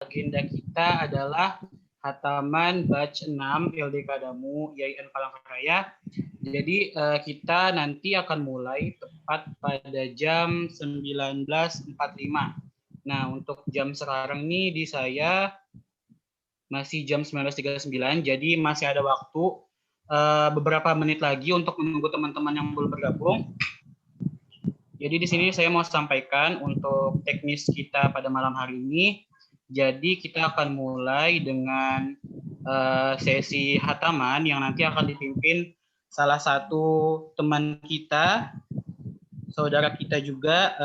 agenda kita adalah hataman batch 6 LDK Damu IAIN Palangkaraya. Jadi kita nanti akan mulai tepat pada jam 19.45. Nah, untuk jam sekarang ini di saya masih jam 19.39, jadi masih ada waktu beberapa menit lagi untuk menunggu teman-teman yang belum bergabung. Jadi di sini saya mau sampaikan untuk teknis kita pada malam hari ini. Jadi kita akan mulai dengan sesi hataman yang nanti akan dipimpin salah satu teman kita, saudara kita juga,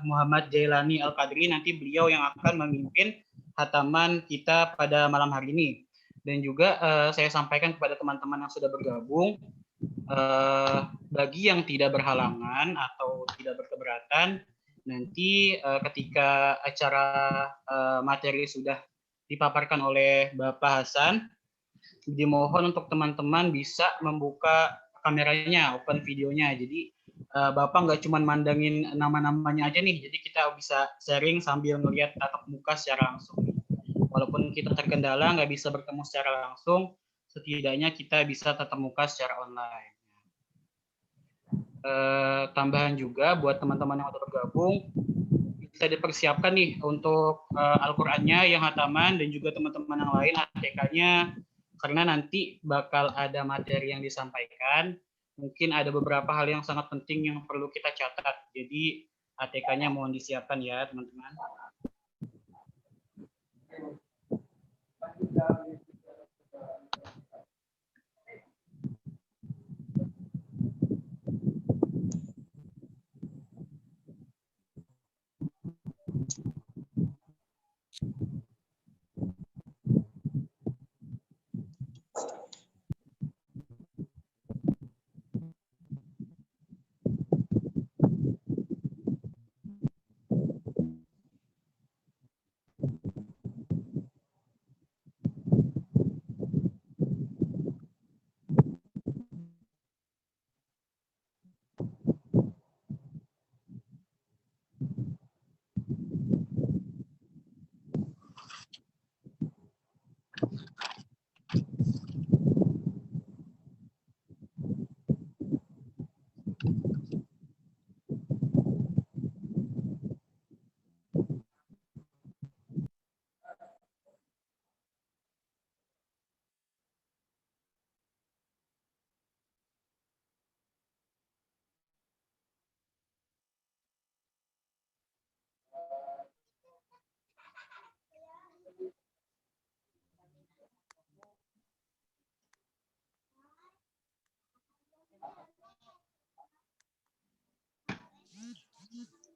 Muhammad Jailani Al-Qadri. Nanti beliau yang akan memimpin hataman kita pada malam hari ini. Dan juga saya sampaikan kepada teman-teman yang sudah bergabung, bagi yang tidak berhalangan atau tidak berkeberatan, nanti ketika acara materi sudah dipaparkan oleh Bapak Hasan, dimohon untuk teman-teman bisa membuka kameranya, open videonya. Jadi Bapak nggak cuma mandangin nama-namanya aja nih, jadi kita bisa sharing sambil melihat tatap muka secara langsung. Walaupun kita terkendala nggak bisa bertemu secara langsung, setidaknya kita bisa tatap muka secara online. Tambahan juga buat teman-teman yang sudah bergabung, bisa dipersiapkan nih untuk Al-Qur'annya yang hataman dan juga teman-teman yang lain ATK-nya, karena nanti bakal ada materi yang disampaikan. Mungkin ada beberapa hal yang sangat penting yang perlu kita catat. Jadi ATK-nya mohon disiapkan ya teman-teman.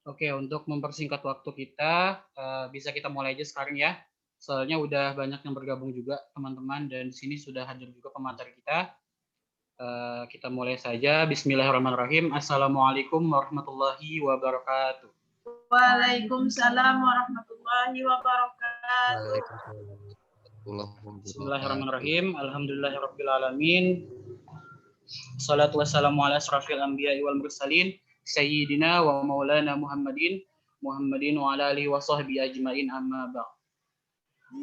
Oke, untuk mempersingkat waktu kita, bisa kita mulai aja sekarang ya. Soalnya udah banyak yang bergabung juga teman-teman, dan di sini sudah hadir juga pemateri kita. Kita mulai saja. Bismillahirrahmanirrahim. Assalamualaikum warahmatullahi wabarakatuh. Waalaikumsalam warahmatullahi wabarakatuh. Bismillahirrahmanirrahim. Alhamdulillahirrabbilalamin. Salatu wassalamu ala asrafil anbiya'i wal mursalin. Sayyidina wa maulana Muhammadin wa ala alihi wa sahbihi ajmain, amma ba'd.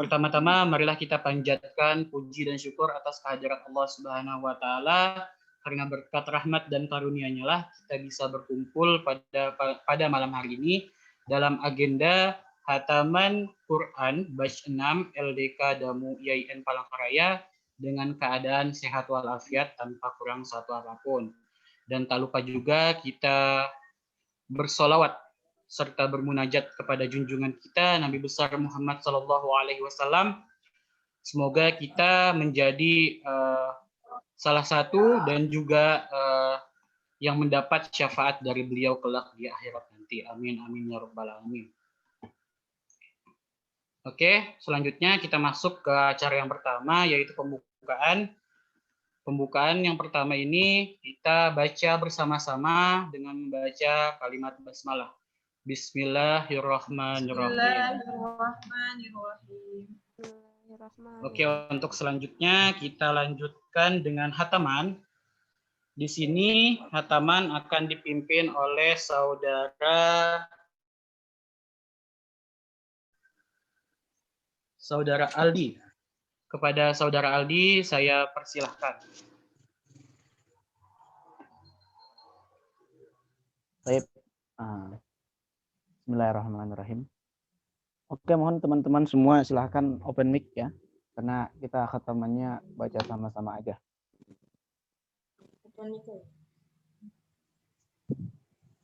Pertama-tama marilah kita panjatkan puji dan syukur atas kehadirat Allah Subhanahu wa taala, karena berkat rahmat dan karunia-Nya lah kita bisa berkumpul pada malam hari ini dalam agenda hataman Quran batch 6 LDK Damu IAIN Palangkaraya dengan keadaan sehat walafiat tanpa kurang satu apapun. Dan tak lupa juga kita bersolawat serta bermunajat kepada junjungan kita Nabi besar Muhammad SAW. Semoga kita menjadi salah satu dan juga yang mendapat syafaat dari beliau kelak di akhirat nanti. Amin amin ya rabbal alamin. Oke, selanjutnya kita masuk ke acara yang pertama, yaitu pembukaan. Pembukaan yang pertama ini kita baca bersama-sama dengan membaca kalimat basmalah. Bismillahirrahmanirrahim. Oke, untuk selanjutnya kita lanjutkan dengan hataman. Di sini hataman akan dipimpin oleh saudara Saudara Aldi. Kepada Saudara Aldi, saya persilahkan. Baik. Bismillahirrahmanirrahim. Oke, mohon teman-teman semua silahkan open mic ya, karena kita khatamannya baca sama-sama aja.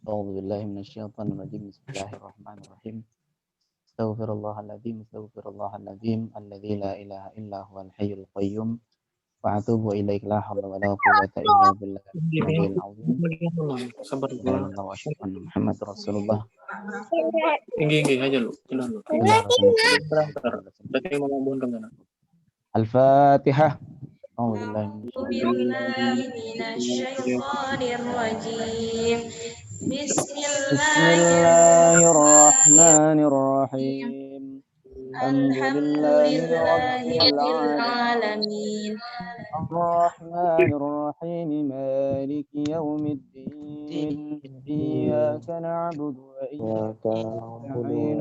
A'udzubillahi minasyaitonirrajim. Bismillahirrahmanirrahim. Astaghfirullahaladzim, astaghfirullahaladzim, alladzi la ilaha illa huwal hayyul qayyum, wa atubu ilaik, la haula wa la quwwata illa billahil azim. Alhamdulillah wa syukran Muhammad Rasulullah. Tinggi aja lu. Al-Fatihah. Bismillahirrahmanirrahim. Alhamdulillahi rabbil alamin. Ar-Rahmanir-Rahim. Maliki yaumiddin. Iyyaka na'budu wa iyyaka nasta'in.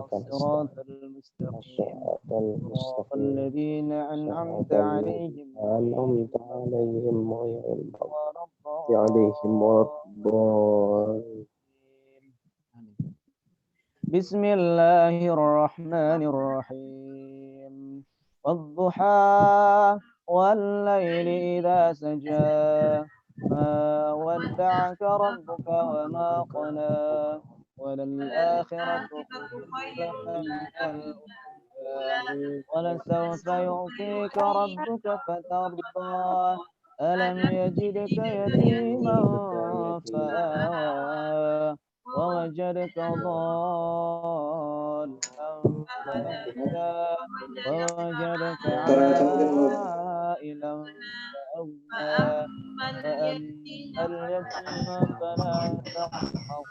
Shiratal mustaqim. Shiratal ladzina an'amta 'alaihim ghairil maghdubi 'alaihim waladdallin. Bismillahirrahmanirrahim. Wadduha wal-laili idza saja. Ma wadda'aka rabbuka wa ma qala. Walal-akhiratu khayrun minal ula. Walasawfa yu'tika rabbuka fatarda. Alam yajidka yatiman fa'awa. ووجدك ضالا فهدى ووجدك عائلا فأغنى فأما اليتيم فلا تقهر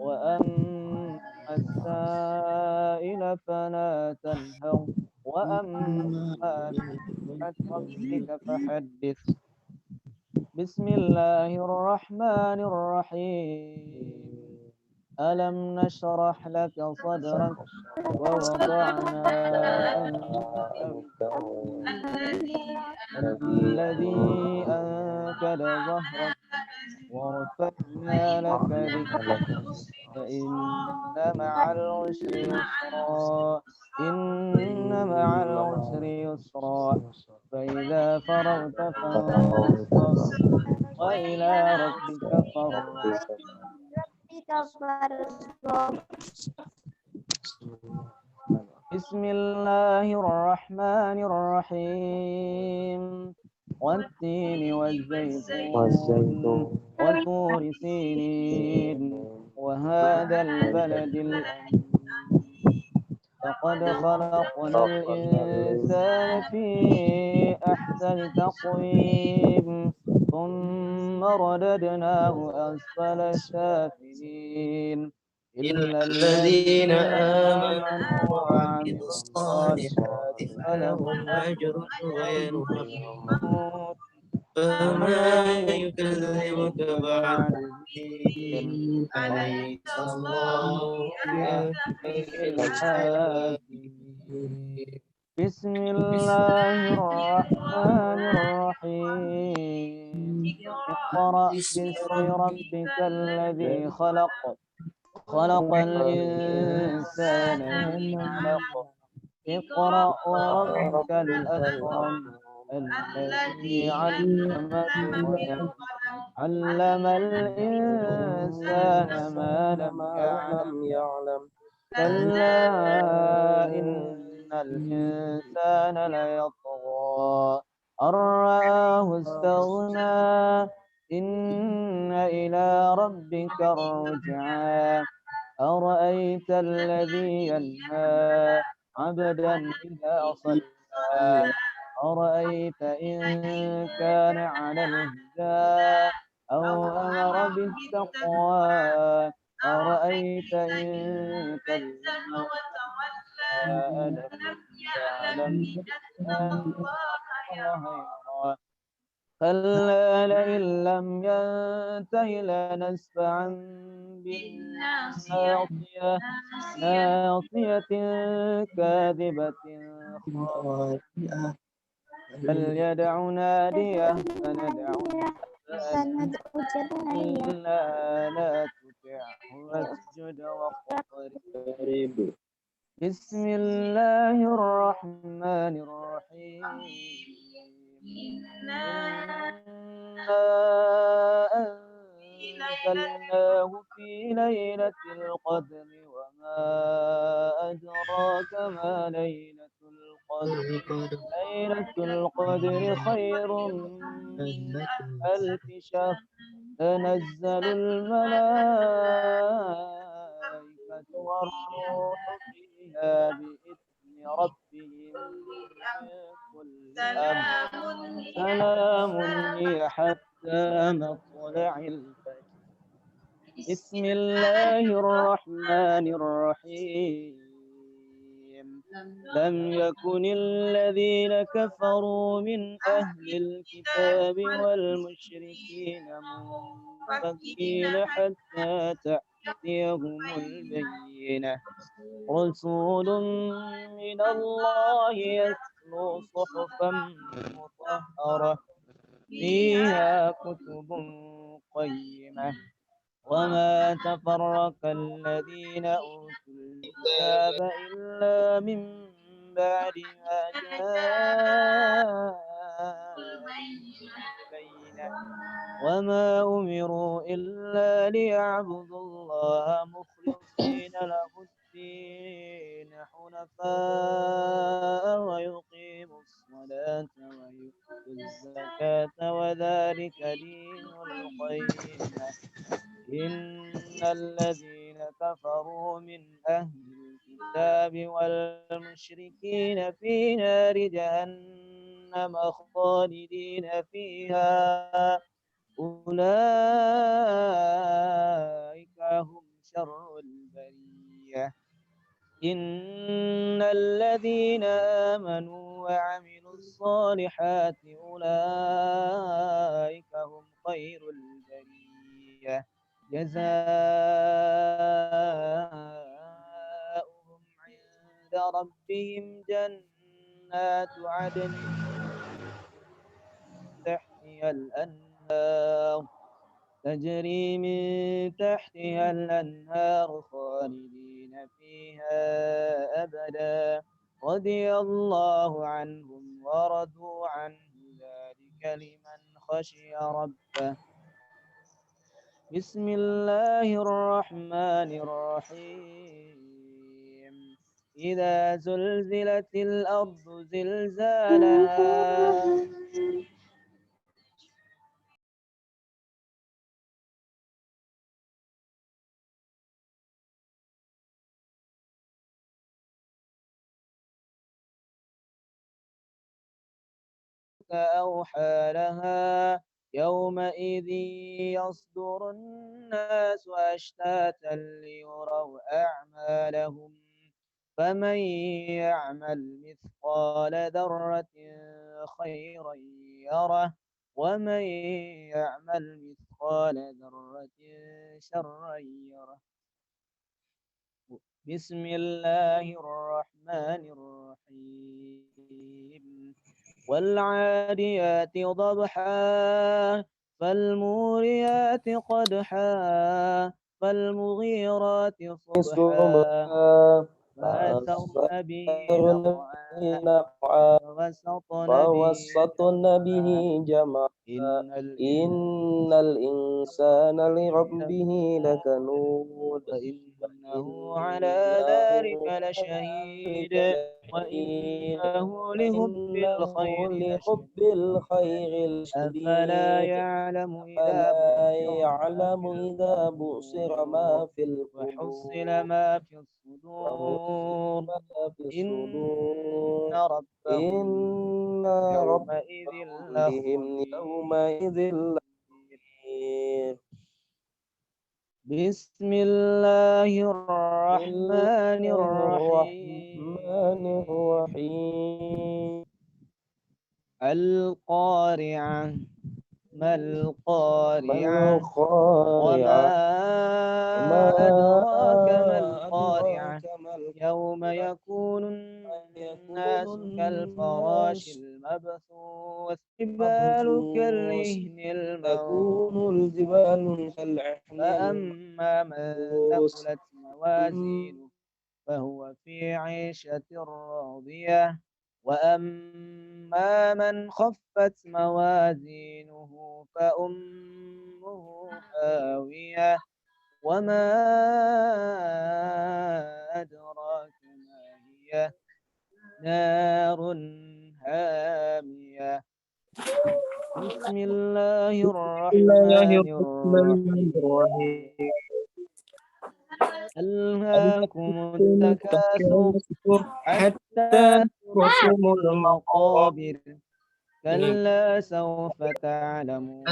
وأما السائل فلا تنهر وأما بنعمة ربك فحدث. بسم الله الرحمن الرحيم. ألم نشرح لك صدرك ووضعنا عنك الذي أنكد ظهرك ورفعنا لك ذكرك فإن مع العسر يسرا إن مع العسر يسرا فإذا فرغت فانصب وإلى ربك فارغب. بسم الله الرحمن الرحيم. والتين والزيتون وطور سينين وهذا البلد الأمين. لقد خلقنا الإنسان في أحسن تقويم ثم رددناه أسفل السافلين إلا الذين آمنوا وعملوا الصالحات فلهم أجر غير ممنون. فما يكذبك بعد الدين أليس الله بأحكم الحاكمين. بسم الله الرحمن الرحيم. اقرأ باسم ربك الذي خلق. خلق الإنسان من علق. اقرأ وربك الأكرم الذي علم بالقلم علم الإنسان ما لم يعلم كلا إن الإنسان ليطغى أن رآه استغنى إن إلى ربك الرجعى أرأيت الذي ينهى عبدا إذا صلى أرأيت إن كان على الهدى أو أمر بالتقوى أرأيت إن كذب وتولى ألم يعلم أن الله يرى كلا لئن لم ينته لنسفعا بالناصية ناصية كاذبة خاطئة فليدع ناديه سندع إلا لا تطعه واسجد واقترب بسم الله الرحمن الرحيم إنا أنزلناه في ليلة القدر وما أدراك ما ليلة القدر ليلة القدر خير من ألف شهر تنزل الملائكة والروح فيها بإذن ربهم من كل أمر سلام هي حتى مطلع الفجر بسم الله الرحمن الرحيم لم يكن الذين كفروا من أهل الكتاب والمشركين منفكين حتى تأتيهم البينة رسول من الله يتلو صحفا مطهرة فيها كتب قيمة وما تفرق الذين أوتوا الكتاب إلا من بعد ما جاءهم البينة وما أمروا إلا ليعبدوا الله مخلصين له الدين حنفاء ويقيموا الصلاة ويؤتوا الزكاة وذلك دين القيمة إن الذين كفروا من أهل الكتاب والمشركين في نار جهنم خالدين فيها أولئك هم شر البرية إن الذين آمنوا وعملوا الصالحات أولئك هم خير البرية جزاؤهم عند ربهم جنات عدن تحتها الأنهار تجري من تحتها الأنهار خالدين فيها أبدا رضي الله عنهم ورضوا عنه ذلك لمن خشي ربه بسم الله الرحمن الرحيم إذا زلزلت الأرض زلزالها أوحى لها يومئذ يصدر الناس أشتاتا ليروا أعمالهم فمن يعمل مثقال ذرة خيرا يره ومن يعمل مثقال ذرة شرا يره بسم الله الرحمن الرحيم والعاديات ضبحا فالموريات قدحا فالمغيرات صبحا فأثرن به نقعا فوسطن به جمعا إن الإنسان لربه لكنود وإنه على ذلك لشهيد وإنه لحب الخير لشديد أفلا يعلم إذا بؤسر ما في القبور وحصل ما في الصدور إن ربهم يومئذ لخبير بسم الله الرحمن الرحيم القارعة ما القارعة وما القارعة وما أدراك ما القارعة أدراك ما يوم القارعة يكون يكون الناس كالفراش الناس المبثوث جبال مبثوث كالعهن المنفوش تكون الجبال كالعهن فأما من المنفوس ثقلت موازينه فهو في عيشة راضية وأما من خفت موازينه فأمه هاوية وما أدراك ما هي نار هامية بسم الله الله الرحمن الرحمن الرحيم الرحيم. ألهاكم التكاثر التكاثر حتى حتى زرتم زرتم المقابر. المقابر كلا سوف تعلمون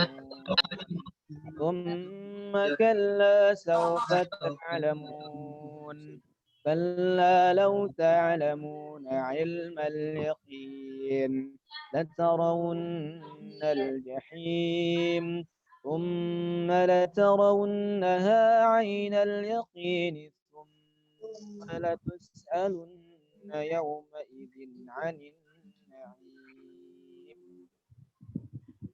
ثم كلا سوف تعلمون كلا لو تعلمون علم اليقين لترون الجحيم ثم لترونها عين اليقين ثم لتسألن يومئذ عن النعيم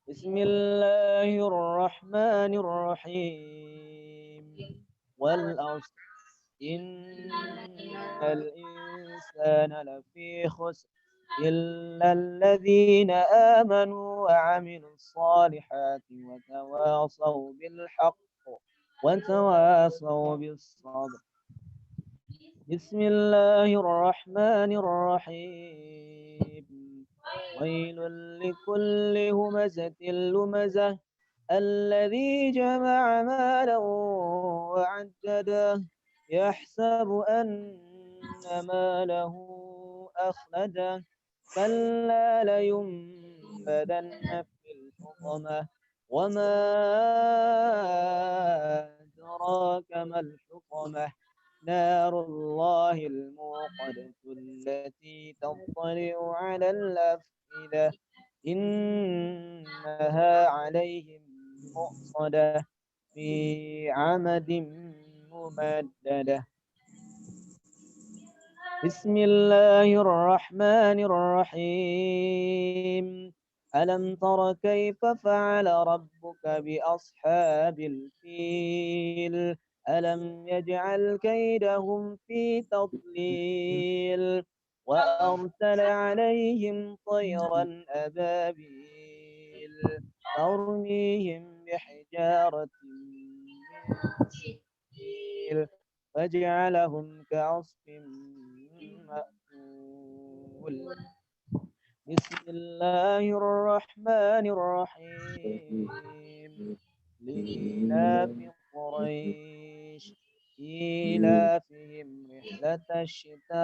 بسم الله الرحمن الرحيم والأصل إن الإنسان لفي خسر إلا الذين آمنوا وعملوا الصالحات وتواصوا بالحق وتواصوا بالصبر بسم الله الرحمن الرحيم ويل لكل همزة لمزة الذي جمع مالا وعدده يحسب أن ماله أخلده كلا لينبذن في الحطمة وما أدراك ما الحطمة نار الله الموقدة التي تطلع على الأفئدة إنها عليهم مؤصدة في عمد ممددة بسم الله الرحمن الرحيم ألم تر كيف فعل ربك بأصحاب الفيل ألم يجعل كيدهم في تضليل وأرسل عليهم طيرا أبابيل ترميهم بحجارة من سجيل فجعلهم كعصف مأكول بسم الله الرحمن الرحيم لإيلاف قريش إيلافهم رحلة الشتاء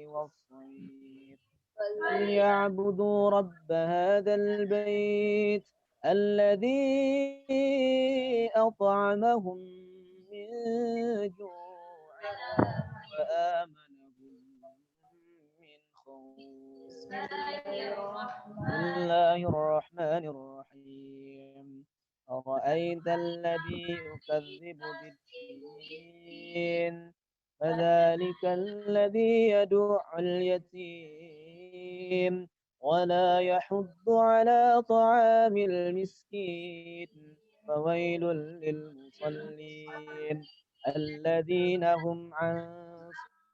والصيف فليعبدوا رب هذا البيت الذي أطعمهم من جوع وآمنهم من خوف بسم الله الرحمن الرحيم أرأيت الذي يكذب بالدين فذلك الذي يدع اليتيم ولا يحض على طعام المسكين فويل للمصلين الذين هم عن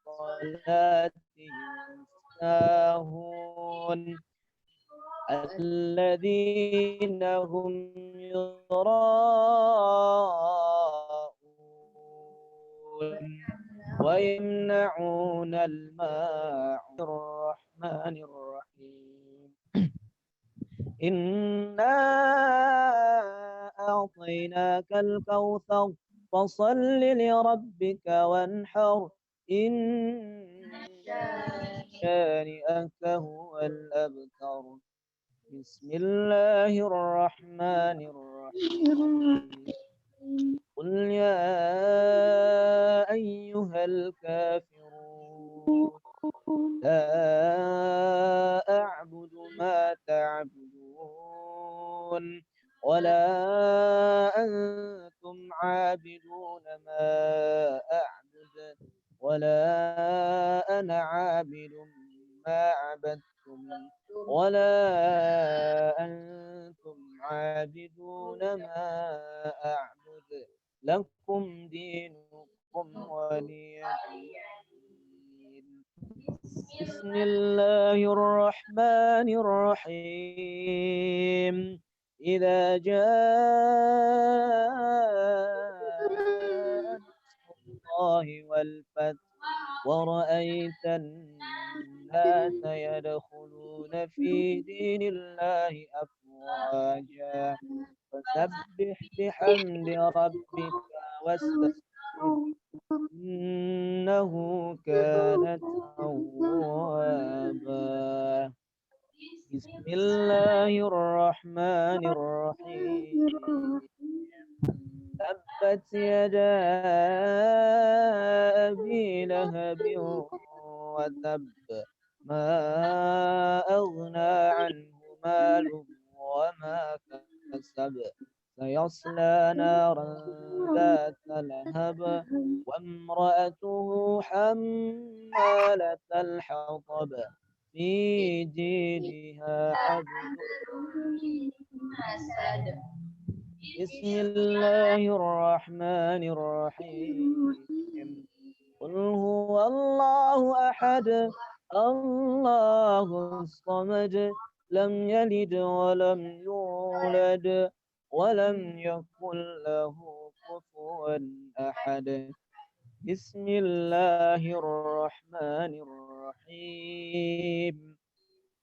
صلاتهم ساهون الذين هم يراءون ويمنعون الماعون الرحمن الرحيم إنا أعطيناك الكوثر فصل لربك وانحر إن شانئك هو الأبتر بسم الله الرحمن الرحيم قل يا أيها الكافرون لا أعبد ما تعبدون ولا أنتم عابدون ما أعبد ولا أنا عابد ما عبدتم ولا أنتم عابدون ما أعبد لكم دينكم ولي دين. بسم الله الرحمن الرحيم إذا جاء نصر الله والفتح ورأيت الناس يدخلون في دين الله أفواجا فسبح بحمد ربك واستغفره إنه كان توابا. بسم الله الرحمن الرحيم تبت يدا أبي لهب وتب ما أغنى عنه ماله وما كسب سيصلى نارا ذات لهب وامرأته حمالة الحطب في جيدها حبل بسم الله الرحمن الرحيم قل هو الله أحد الله الصمد لم يلد ولم يولد ولم يكن له كفوا أحد بسم الله الرحمن الرحيم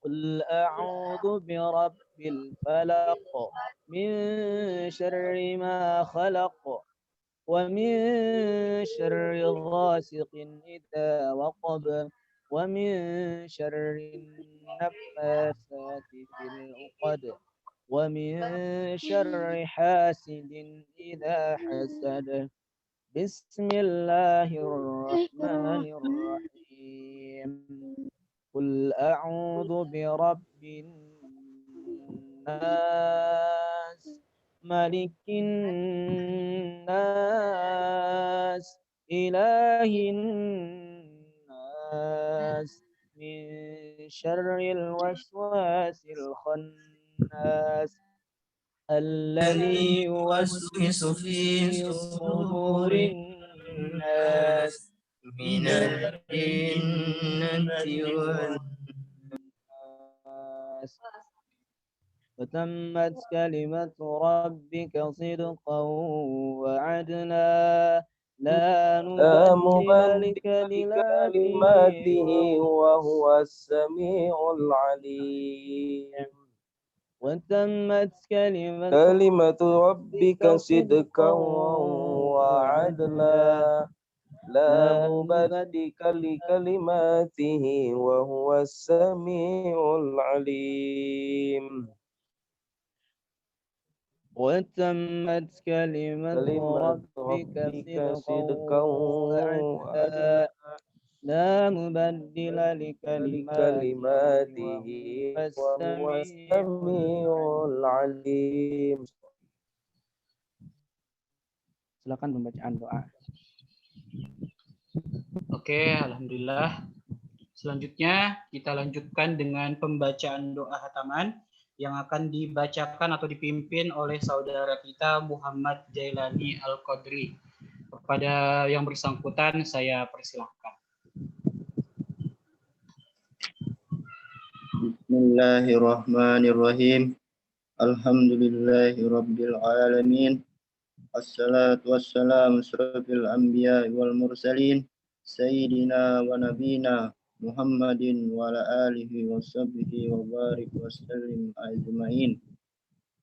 قل أعوذ برب الفلق من شر ما خلق ومن شر غاسق إذا وقب ومن شر النفاثات في العقد ومن شر حاسد إذا حسد بسم الله الرحمن الرحيم قل أعوذ برب الناس ملك الناس إله الناس من شر الوسواس الخناس الذي يوسوس في صدور الناس من الجنة والناس وتمت كلمة ربك صدقا وعدلا لا مبدل لكلماته وهو السميع العليم وتمت كلمة ربك صدقا وعدلا لا مبدل لكلماته وهو السميع العليم وتمت كلمة ربك صدقا وعدلا لا مبدل لكلماته وهو السميع العليم. Silakan pembacaan doa. Oke, alhamdulillah. Selanjutnya kita lanjutkan dengan pembacaan doa hataman yang akan dibacakan atau dipimpin oleh saudara kita Muhammad Jailani Al-Qadri. Kepada yang bersangkutan saya persilahkan. Bismillahirrahmanirrahim. Alhamdulillahirabbil alamin. Assalatu wassalamu asyrafil anbiya'i wal mursalin sayyidina wa nabiyina Muhammadin wa ala alihi wa sahbihi wa barik wa sallim ajma'in.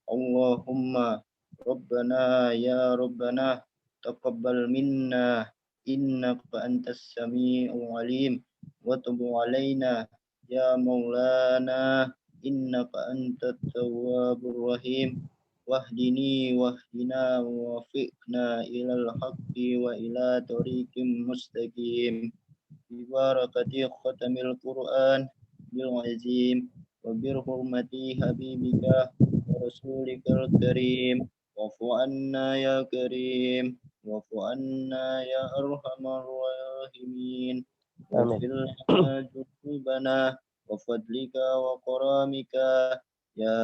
Allahumma Rabbana ya Rabbana taqabbal minna innaka antas sami'ul alim wa tub alaina ya Maulana innaka antat tawwabur rahim wahdini wahdina wafiqna ilal haqqi wa ila tariqim mustaqim bibarakati khatamil Qur'an bil azim wa bir hurmati habibika رسولك الكريم واعف عنا يا كريم واعف عنا يا أرحم الراحمين واغفر لنا ذنوبنا وفضلك وكرامك يا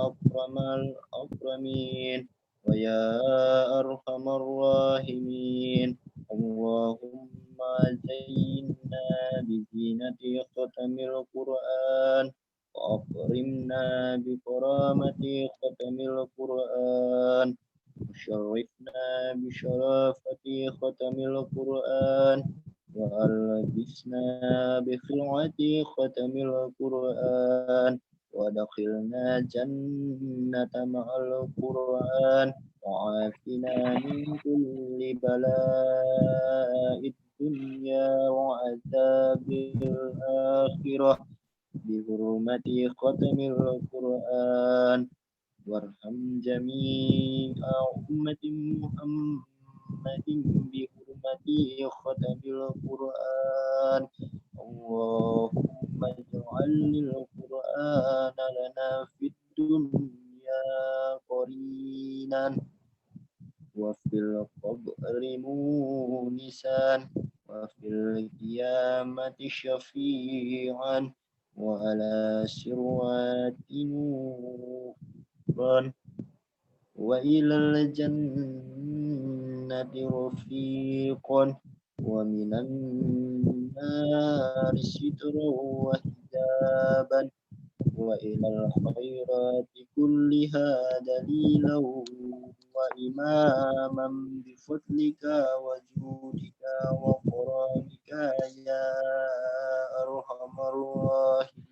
أكرم الأكرمين ويا أرحم الراحمين اللهم زينا بزينة ختم القرآن وأكرمنا بكرامة ختم القرآن وشرفنا بشرافة ختم القرآن وألبسنا بخلعة ختم القرآن وأدخلنا جنة مع القرآن وعافنا من كل بلاء الدنيا وعذاب الآخرة بحرمة ختم القرآن وارحم جميع أمة محمد بحرمة ختم القرآن اللهم اجعل القرآن لنا في الدنيا قرينا وفي القبر مونسا وفي القيامة شفيعا وعلى صراط نورا وإلى الجنة رفيقا ومن النار سترا وحجابا وإلى الخيرات كلها دليلا وإماما بفضلك وجودك وكرمك يا أرحم الراحمين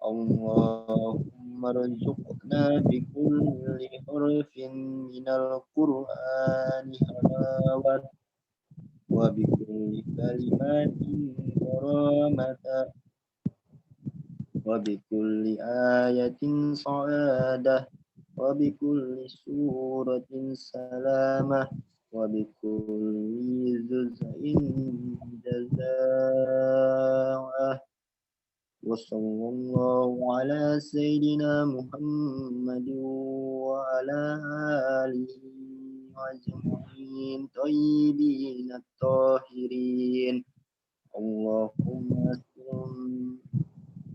اللهم ارزقنا بكل حرف من القرآن حلاوة وبكل كلمات كرامة وبكل آية سعادة وبكل سورة سلامة وبكل جزء جزاء وصلى الله على سيدنا محمد وعلى آله أجمعين طيبين الطاهرين اللهم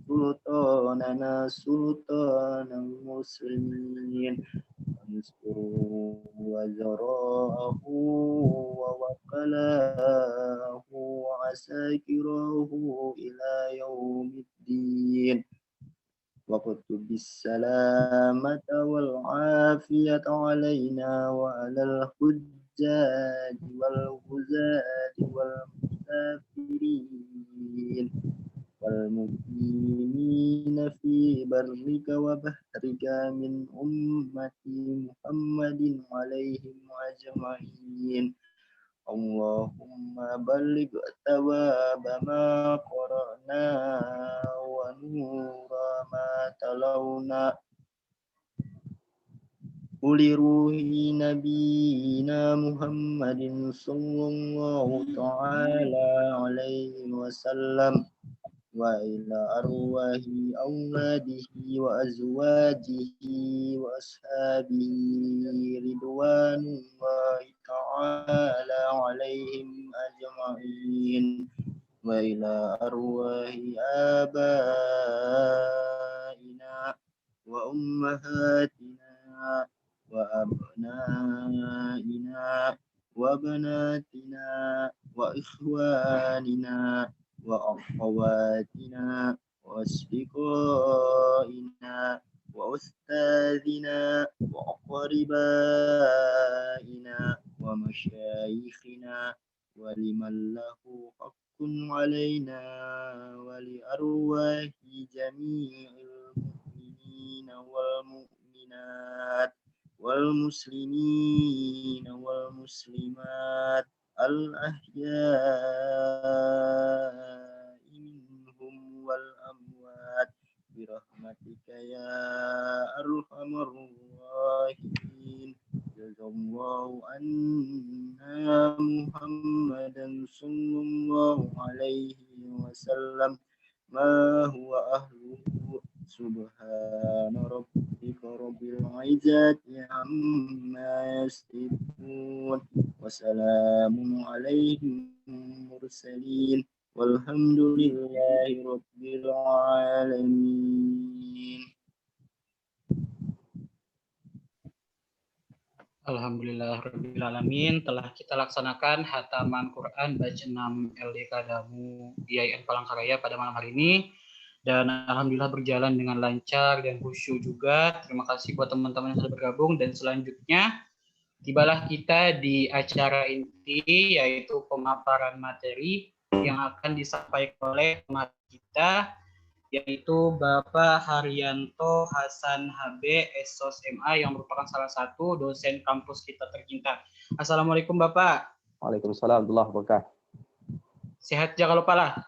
سلطاننا سلطان المسلمين وانصر وزراءه ووكلاه وعساكره إلى يوم الدين واكتب السلامة والعافية علينا وعلى الحجاج والغزاة والمسافرين والمقيمين في برك وبحرك من أمة محمد عليهم أجمعين اللهم بلغ ثواب ما قرأنا ونور ما تلونا ولروح نبينا محمد صلى الله تعالى عليه وسلم وإلى أرواح أولاده وأزواجه وأصحابه رضوان الله تعالى عليهم أجمعين وإلى أرواح آبائنا وأمهاتنا وأبنائنا وبناتنا وإخواننا وأخواتنا وأصدقائنا وأستاذنا وأقربائنا ومشايخنا ولمن له حق علينا ولأرواح جميع المؤمنين والمؤمنات والمسلمين والمسلمات الأحياء منهم والأموات برحمتك يا أرحم الراحمين جزا الله عنا محمدا صلى الله عليه وسلم ما هو أهله Subhana rabbika rabbil izzati amma yasifun. Wassalamun alaikum mursalin. Walhamdulillahi rabbil alamin. Alhamdulillahirrabbilalamin. Telah kita laksanakan hataman Quran batch 6 LDK Damu IAIN Palangkaraya pada malam hari ini. Dan alhamdulillah berjalan dengan lancar dan khusyuk juga. Terima kasih buat teman-teman yang sudah bergabung. Dan selanjutnya tibalah kita di acara inti, yaitu pemaparan materi yang akan disampaikan oleh pemateri kita, yaitu Bapak Haryanto Hasan HB, Esos MA, yang merupakan salah satu dosen kampus kita tercinta. Assalamualaikum Bapak. Waalaikumsalam warahmatullahi wabarakatuh. Sehat jangan lupa lah.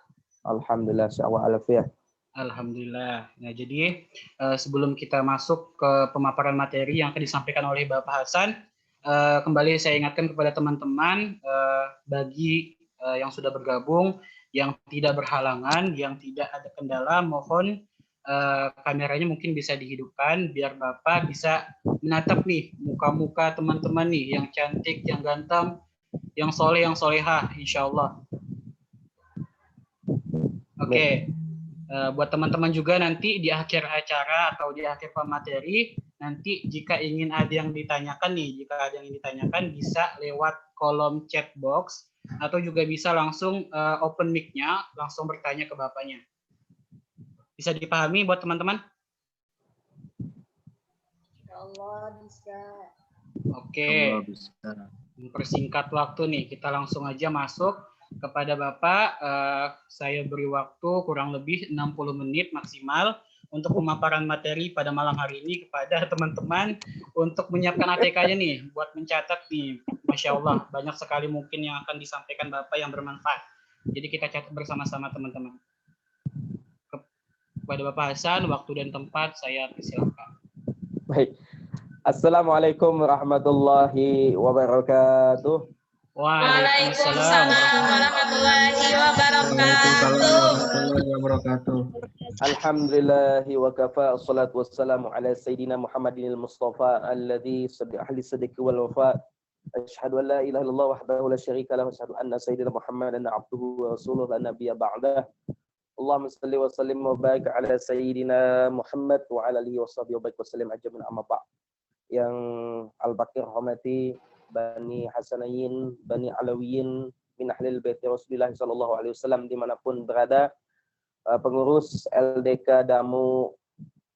Alhamdulillah, sya'wa alafiyah. Alhamdulillah. Nah, jadi sebelum kita masuk ke pemaparan materi yang akan disampaikan oleh Bapak Hasan, kembali saya ingatkan kepada teman-teman, bagi yang sudah bergabung, yang tidak berhalangan, yang tidak ada kendala, mohon kameranya mungkin bisa dihidupkan biar Bapak bisa menatap nih muka-muka teman-teman nih yang cantik, yang ganteng, yang soleh, yang solehah, insya Allah. Oke. Buat teman-teman juga nanti di akhir acara atau di akhir pemateri, nanti jika ingin ada yang ditanyakan nih, bisa lewat kolom chat box atau juga bisa langsung open mic-nya, langsung bertanya ke Bapaknya. Bisa dipahami buat teman-teman? Allah bisa. Oke. Mempersingkat waktu nih, kita langsung aja masuk kepada Bapak. Saya beri waktu kurang lebih 60 menit maksimal untuk pemaparan materi pada malam hari ini kepada teman-teman untuk menyiapkan ATK-nya nih, buat mencatat nih. Masya Allah, banyak sekali mungkin yang akan disampaikan Bapak yang bermanfaat. Jadi kita catat bersama-sama teman-teman. Kepada Bapak Hasan, waktu dan tempat saya persilakan. Baik. Assalamualaikum warahmatullahi wabarakatuh. Waalaikumsalam warahmatullahi wabarakatuh. Alhamdulillahi wa kafa, assalatu wassalamu ala sayyidina Muhammadinil Mustafa alladhi ahli sidqi wal wafa. Asyhadu an la ilaha illallah wahdahu la syarika lahu wa asyhadu anna sayyidina Muhammadan abduhu wa rasuluhu la nabiyya ba'dah. Allahumma salli wa sallim wa barik ala sayyidina Muhammad wa ala alihi wa sahbihi wa barik wa sallim ajmain, amma ba'd. Yang Al-Bakir hormati Bani Hasanayin, Bani Alawiyin, min ahlil baiti Rasulullah sallallahu alaihi wasallam dimanapun berada, pengurus LDK Damu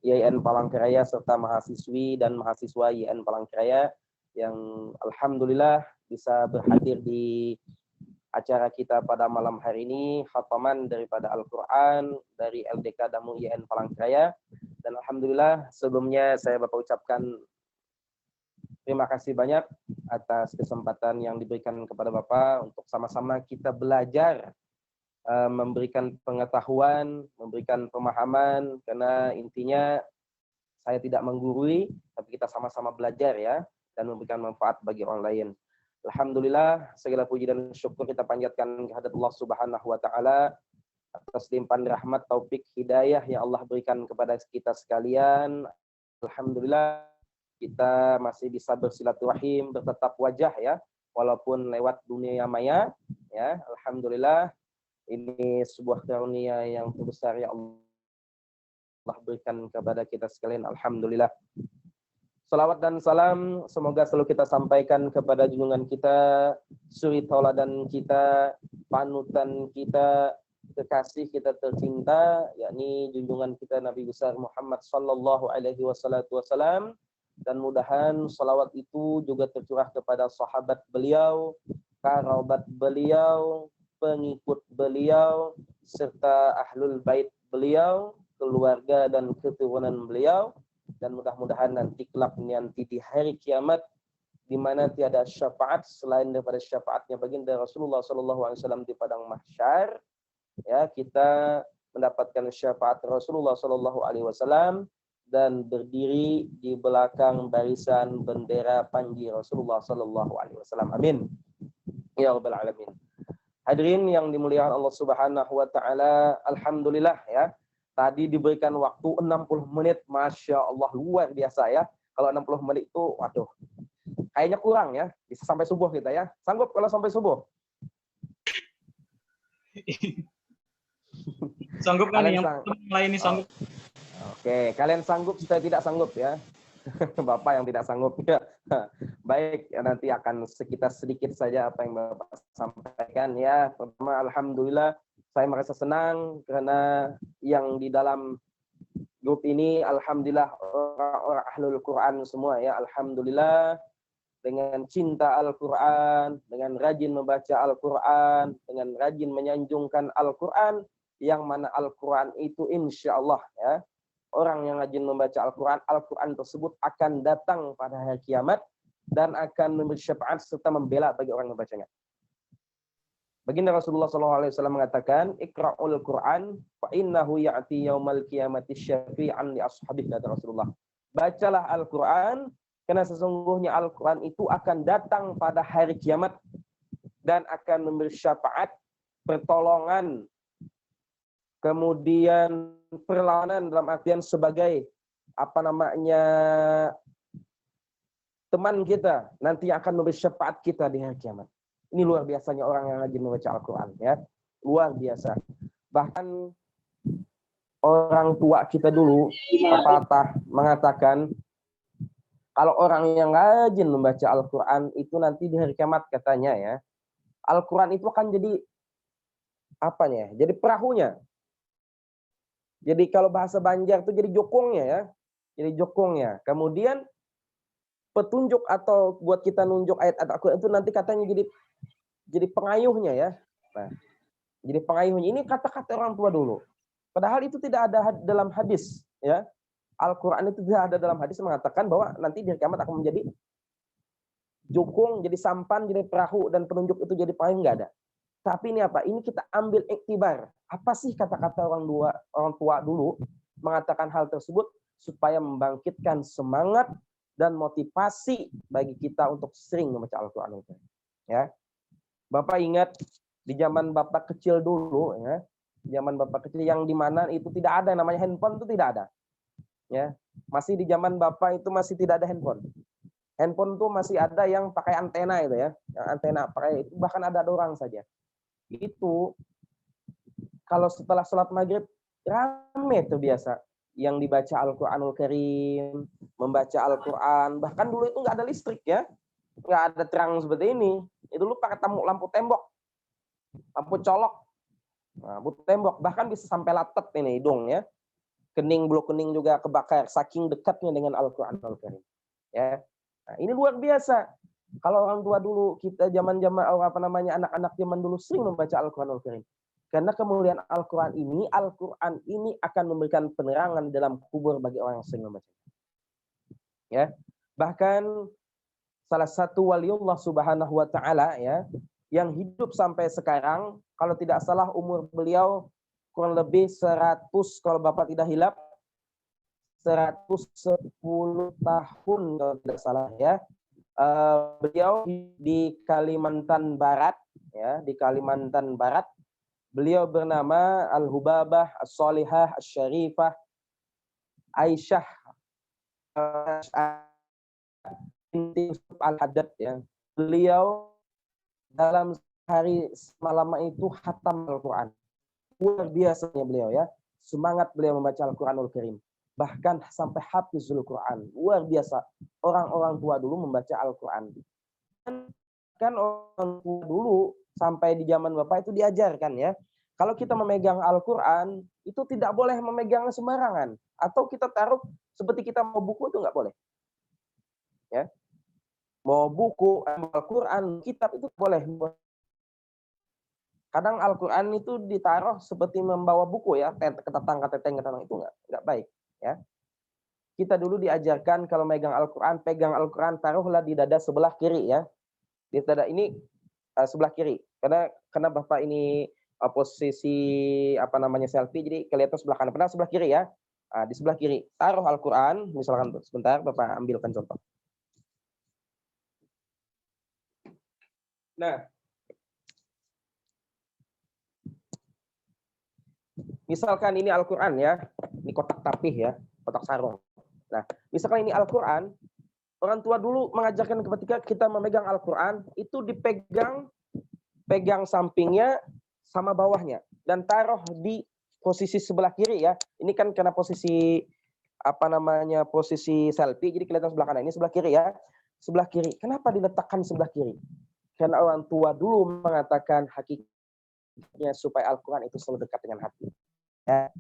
IAIN Palangkaraya serta mahasiswi dan mahasiswa IAIN Palangkaraya yang alhamdulillah bisa berhadir di acara kita pada malam hari ini, khataman daripada Al-Quran dari LDK Damu IAIN Palangkaraya. Dan alhamdulillah sebelumnya saya Bapak ucapkan terima kasih banyak atas kesempatan yang diberikan kepada Bapak untuk sama-sama kita belajar, memberikan pengetahuan, memberikan pemahaman, karena intinya saya tidak menggurui, tapi kita sama-sama belajar ya, dan memberikan manfaat bagi orang lain. Alhamdulillah, segala puji dan syukur kita panjatkan kehadirat Allah Subhanahu wa Ta'ala atas limpahan rahmat, taufik, hidayah yang Allah berikan kepada kita sekalian. Alhamdulillah, kita masih bisa bersilaturahim, bertatap wajah ya, walaupun lewat dunia maya ya. Alhamdulillah, ini sebuah karunia yang terbesar yang Allah berikan kepada kita sekalian. Alhamdulillah. Salawat dan salam semoga selalu kita sampaikan kepada junjungan kita, suri tauladan kita, panutan kita, kekasih kita tercinta, yakni junjungan kita Nabi besar Muhammad sallallahu alaihi wasallam. Dan mudahan salawat itu juga tercurah kepada sahabat beliau, kerabat beliau, pengikut beliau, serta ahlul bait beliau, keluarga dan keturunan beliau. Dan mudah-mudahan nanti kelak nanti di hari kiamat, di mana tiada syafaat selain daripada syafaatnya baginda Rasulullah SAW di padang mahsyar, ya, kita mendapatkan syafaat Rasulullah SAW dan berdiri di belakang barisan bendera panji Rasulullah SAW. Amin. Ya Rabbal Alamin. Hadirin yang dimuliakan Allah Subhanahu wa Ta'ala, alhamdulillah ya. Tadi diberikan waktu 60 menit, Masya Allah, luar biasa ya. Kalau 60 menit itu, waduh, kayaknya kurang ya. Bisa sampai subuh kita ya. Sanggup kalau sampai subuh? Sanggup kan Kalian yang lain ini sanggup? Oke, kalian sanggup, saya tidak sanggup ya. Bapak yang tidak sanggup ya. Baik, ya, nanti akan sekitar sedikit saja apa yang Bapak sampaikan ya. Pertama, alhamdulillah saya merasa senang karena yang di dalam grup ini alhamdulillah orang-orang ahlul Quran semua ya. Alhamdulillah dengan cinta Al-Quran, dengan rajin membaca Al-Quran, dengan rajin menyanjungkan Al-Quran, yang mana Al-Quran itu insya Allah ya, orang yang rajin membaca Al-Quran, Al-Quran tersebut akan datang pada hari kiamat dan akan memberi syafaat serta membela bagi orang yang membacanya. Baginda Rasulullah SAW mengatakan, Iqra'ul Quran, fa innahu ya'ti yaumal qiyamati syafi'an li ashabih, kata Rasulullah. Bacalah Al-Quran, karena sesungguhnya Al-Quran itu akan datang pada hari kiamat dan akan memberi syafaat, pertolongan, kemudian perlawanan dalam artian sebagai teman kita nanti akan memberi syafaat kita di hari kiamat. Ini luar biasanya orang yang rajin membaca Al-Quran ya, luar biasa. Bahkan orang tua kita dulu pepatah mengatakan kalau orang yang rajin membaca Al-Quran itu nanti di hari kiamat katanya ya, Al-Quran itu akan jadi apanya? Jadi perahunya. Jadi kalau bahasa Banjar itu jadi jokongnya ya. Jadi jokongnya. Kemudian petunjuk atau buat kita nunjuk ayat-ayat Al-Quran itu nanti katanya jadi pengayuhnya ya. Nah, jadi pengayuhnya. Ini kata-kata orang tua dulu. Padahal itu tidak ada dalam hadis ya. Al-Quran itu tidak ada dalam hadis mengatakan bahwa nanti di hari kiamat akan menjadi jukung, jadi sampan, jadi perahu, dan penunjuk itu jadi pengayuh, nggak ada. Tapi ini apa? Ini kita ambil iktibar. Apa sih kata-kata orang tua dulu mengatakan hal tersebut supaya membangkitkan semangat dan motivasi bagi kita untuk sering membaca Al-Quran. Ya, Bapak ingat di zaman Bapak kecil dulu, ya, zaman Bapak kecil yang dimana itu tidak ada namanya handphone, itu tidak ada. Ya, masih di zaman Bapak itu masih tidak ada handphone. Handphone tuh masih ada yang pakai antena itu ya, yang antena pakai itu bahkan ada orang saja. Itu kalau setelah sholat maghrib rame tuh biasa yang dibaca Al-Quranul Karim, membaca Al-Quran. Bahkan dulu itu nggak ada listrik ya, nggak ada terang seperti ini. Itu dulu pakai lampu tembok, lampu colok, lampu tembok. Bahkan bisa sampai latet ini hidung ya, kening bulu kening juga kebakar saking dekatnya dengan Al-Quranul Karim. Ya, nah, ini luar biasa. Kalau orang tua dulu, kita zaman-zaman anak-anak zaman dulu sering membaca Al-Quranul Karim. Karena kemuliaan Al-Quran ini akan memberikan penerangan dalam kubur bagi orang yang sering membaca. Ya, bahkan salah satu waliullah Subhanahu wa taala ya, yang hidup sampai sekarang, kalau tidak salah umur beliau kurang lebih 100, kalau Bapak tidak hilap 110 tahun kalau tidak salah ya. Beliau di Kalimantan Barat ya, di Kalimantan Barat. Beliau bernama Al-Hubabah As-Salihah Asy-Syarifah Aisyah binti Al-Haddad ya. Beliau dalam hari semalam itu khatam Al-Quran. Luar biasanya beliau ya. Semangat beliau membaca Al-Quranul Karim. Bahkan sampai hafizul Quran. Luar biasa. Orang-orang tua dulu membaca Al-Quran. Kan orang tua dulu sampai di zaman Bapak itu diajarkan ya. Kalau kita memegang Al-Quran, itu tidak boleh memegangnya sembarangan. Atau kita taruh seperti kita mau buku itu nggak boleh. Ya. Mau buku, Al-Quran, kitab itu boleh. Kadang Al-Quran itu ditaruh seperti membawa buku ya, ketatang itu nggak baik. Ya. Kita dulu diajarkan kalau megang Al-Quran, pegang Al-Quran, taruhlah di dada sebelah kiri ya. Di dada ini sebelah kiri. Karena Bapak ini posisi selfie, jadi kelihatan sebelah kanan. Padahal sebelah kiri ya. Di sebelah kiri. Taruh Al-Quran, misalkan sebentar Bapak ambilkan contoh. Nah, Misalkan ini Al-Quran ya, ini kotak tapih ya, kotak sarung. Nah, misalkan ini Al-Quran, orang tua dulu mengajarkan ketika kita memegang Al-Quran, itu pegang sampingnya sama bawahnya. Dan taruh di posisi sebelah kiri ya. Ini kan karena posisi, posisi selfie, jadi kelihatan sebelah kanan. Ini sebelah kiri ya. Sebelah kiri. Kenapa diletakkan sebelah kiri? Karena orang tua dulu mengatakan hakikatnya supaya Al-Quran itu selalu dekat dengan hati. Ya.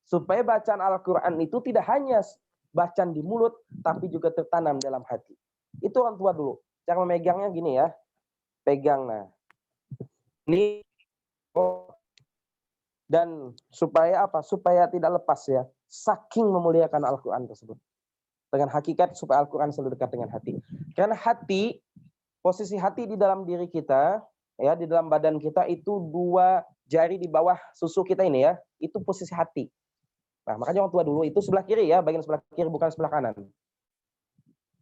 Supaya bacaan Al-Quran itu tidak hanya bacaan di mulut, tapi juga tertanam dalam hati. Itu orang tua dulu. Cara memegangnya gini ya. Pegang, nah. Ini. Dan supaya apa? Supaya tidak lepas ya. Saking memuliakan Al-Quran tersebut. Dengan hakikat supaya Al-Quran selalu dekat dengan hati. Karena hati, posisi hati di dalam diri kita, ya, di dalam badan kita itu 2 jari di bawah susu kita ini ya, itu posisi hati. Nah, makanya orang tua dulu itu sebelah kiri ya, bagian sebelah kiri bukan sebelah kanan.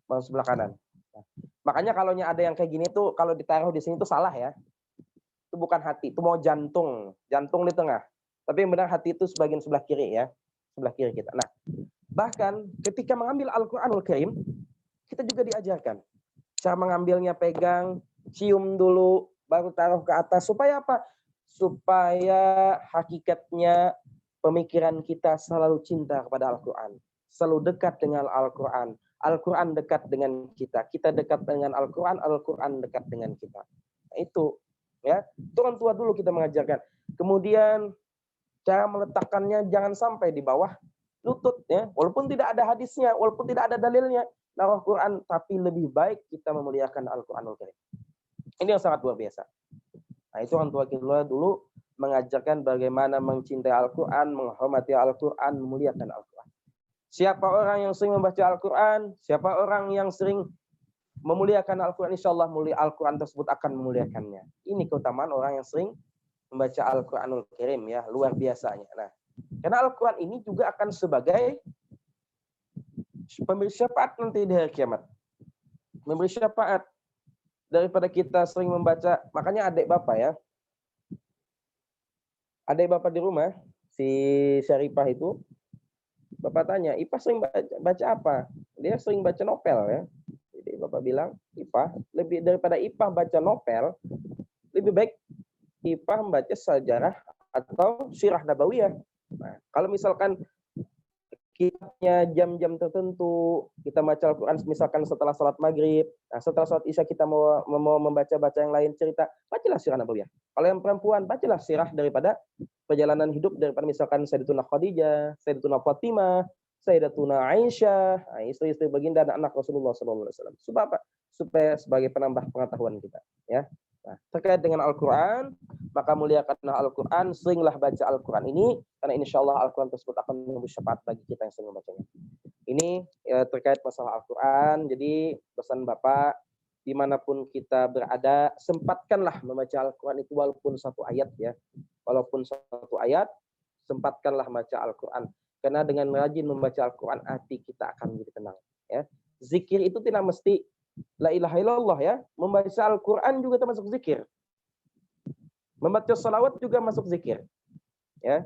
Bukan sebelah kanan. Nah, makanya kalau ada yang kayak gini tuh kalau ditaruh di sini tuh salah ya. Itu bukan hati, itu mau jantung di tengah. Tapi yang benar hati itu sebagian sebelah kiri ya, sebelah kiri kita. Nah, bahkan ketika mengambil Al-Qur'anul Karim, kita juga diajarkan cara mengambilnya, pegang, cium dulu, baru taruh ke atas. Supaya apa? Supaya hakikatnya pemikiran kita selalu cinta kepada Al-Quran. Selalu dekat dengan Al-Quran. Al-Quran dekat dengan kita. Kita dekat dengan Al-Quran. Al-Quran dekat dengan kita. Nah, itu. Ya, itu orang tua dulu kita mengajarkan. Kemudian cara meletakkannya jangan sampai di bawah lutut. Ya. Walaupun tidak ada hadisnya. Walaupun tidak ada dalilnya. Naruh Quran. Tapi lebih baik kita memuliakan Al-Quranul Karim. Ini yang sangat luar biasa. Nah, itu orang tua kita dulu mengajarkan bagaimana mencintai Al-Quran, menghormati Al-Quran, memuliakan Al-Quran. Siapa orang yang sering membaca Al-Quran, siapa orang yang sering memuliakan Al-Quran, insya Allah Al-Quran tersebut akan memuliakannya. Ini keutamaan orang yang sering membaca Al-Quranul Karim ya, luar biasanya. Nah, karena Al-Quran ini juga akan sebagai pemberi syafaat nanti di hari kiamat. Memberi syafaat. Daripada kita sering membaca, makanya adik bapak ya. Adik bapak di rumah, si Syarifah itu, bapak tanya, Ipah sering baca apa? Dia sering baca novel ya. Jadi bapak bilang, Ipah, lebih daripada Ipah baca novel, lebih baik Ipah membaca sejarah atau sirah nabawiyah. Nah, kalau misalkan kitabnya jam-jam tertentu, kita baca Al-Quran misalkan setelah sholat maghrib, nah setelah sholat isya kita mau membaca-baca yang lain cerita, bacalah sirah nabawiyah. Kalau yang perempuan, bacalah sirah daripada perjalanan hidup daripada misalkan Sayyidatuna Khadijah, Sayyidatuna Fatimah, Sayyidatuna Aisyah, nah, istri-istri baginda dan anak Rasulullah SAW. Supaya apa? Supaya sebagai penambah pengetahuan kita. Ya. Nah, terkait dengan Al-Quran, maka muliakanlah Al-Quran, seringlah baca Al-Quran ini, karena insya Allah Al-Quran tersebut akan memberi syafaat bagi kita yang sering membacanya. Ini ya, terkait masalah Al-Quran, jadi pesan Bapak, dimanapun kita berada, sempatkanlah membaca Al-Quran itu walaupun 1 ayat ya. Walaupun 1 ayat, sempatkanlah membaca Al-Quran. Karena dengan rajin membaca Al-Quran, hati kita akan menjadi tenang. Ya. Zikir itu tidak mesti la ilaha illallah ya. Membaca Al-Quran juga termasuk zikir. Membaca salawat juga masuk zikir. Ya.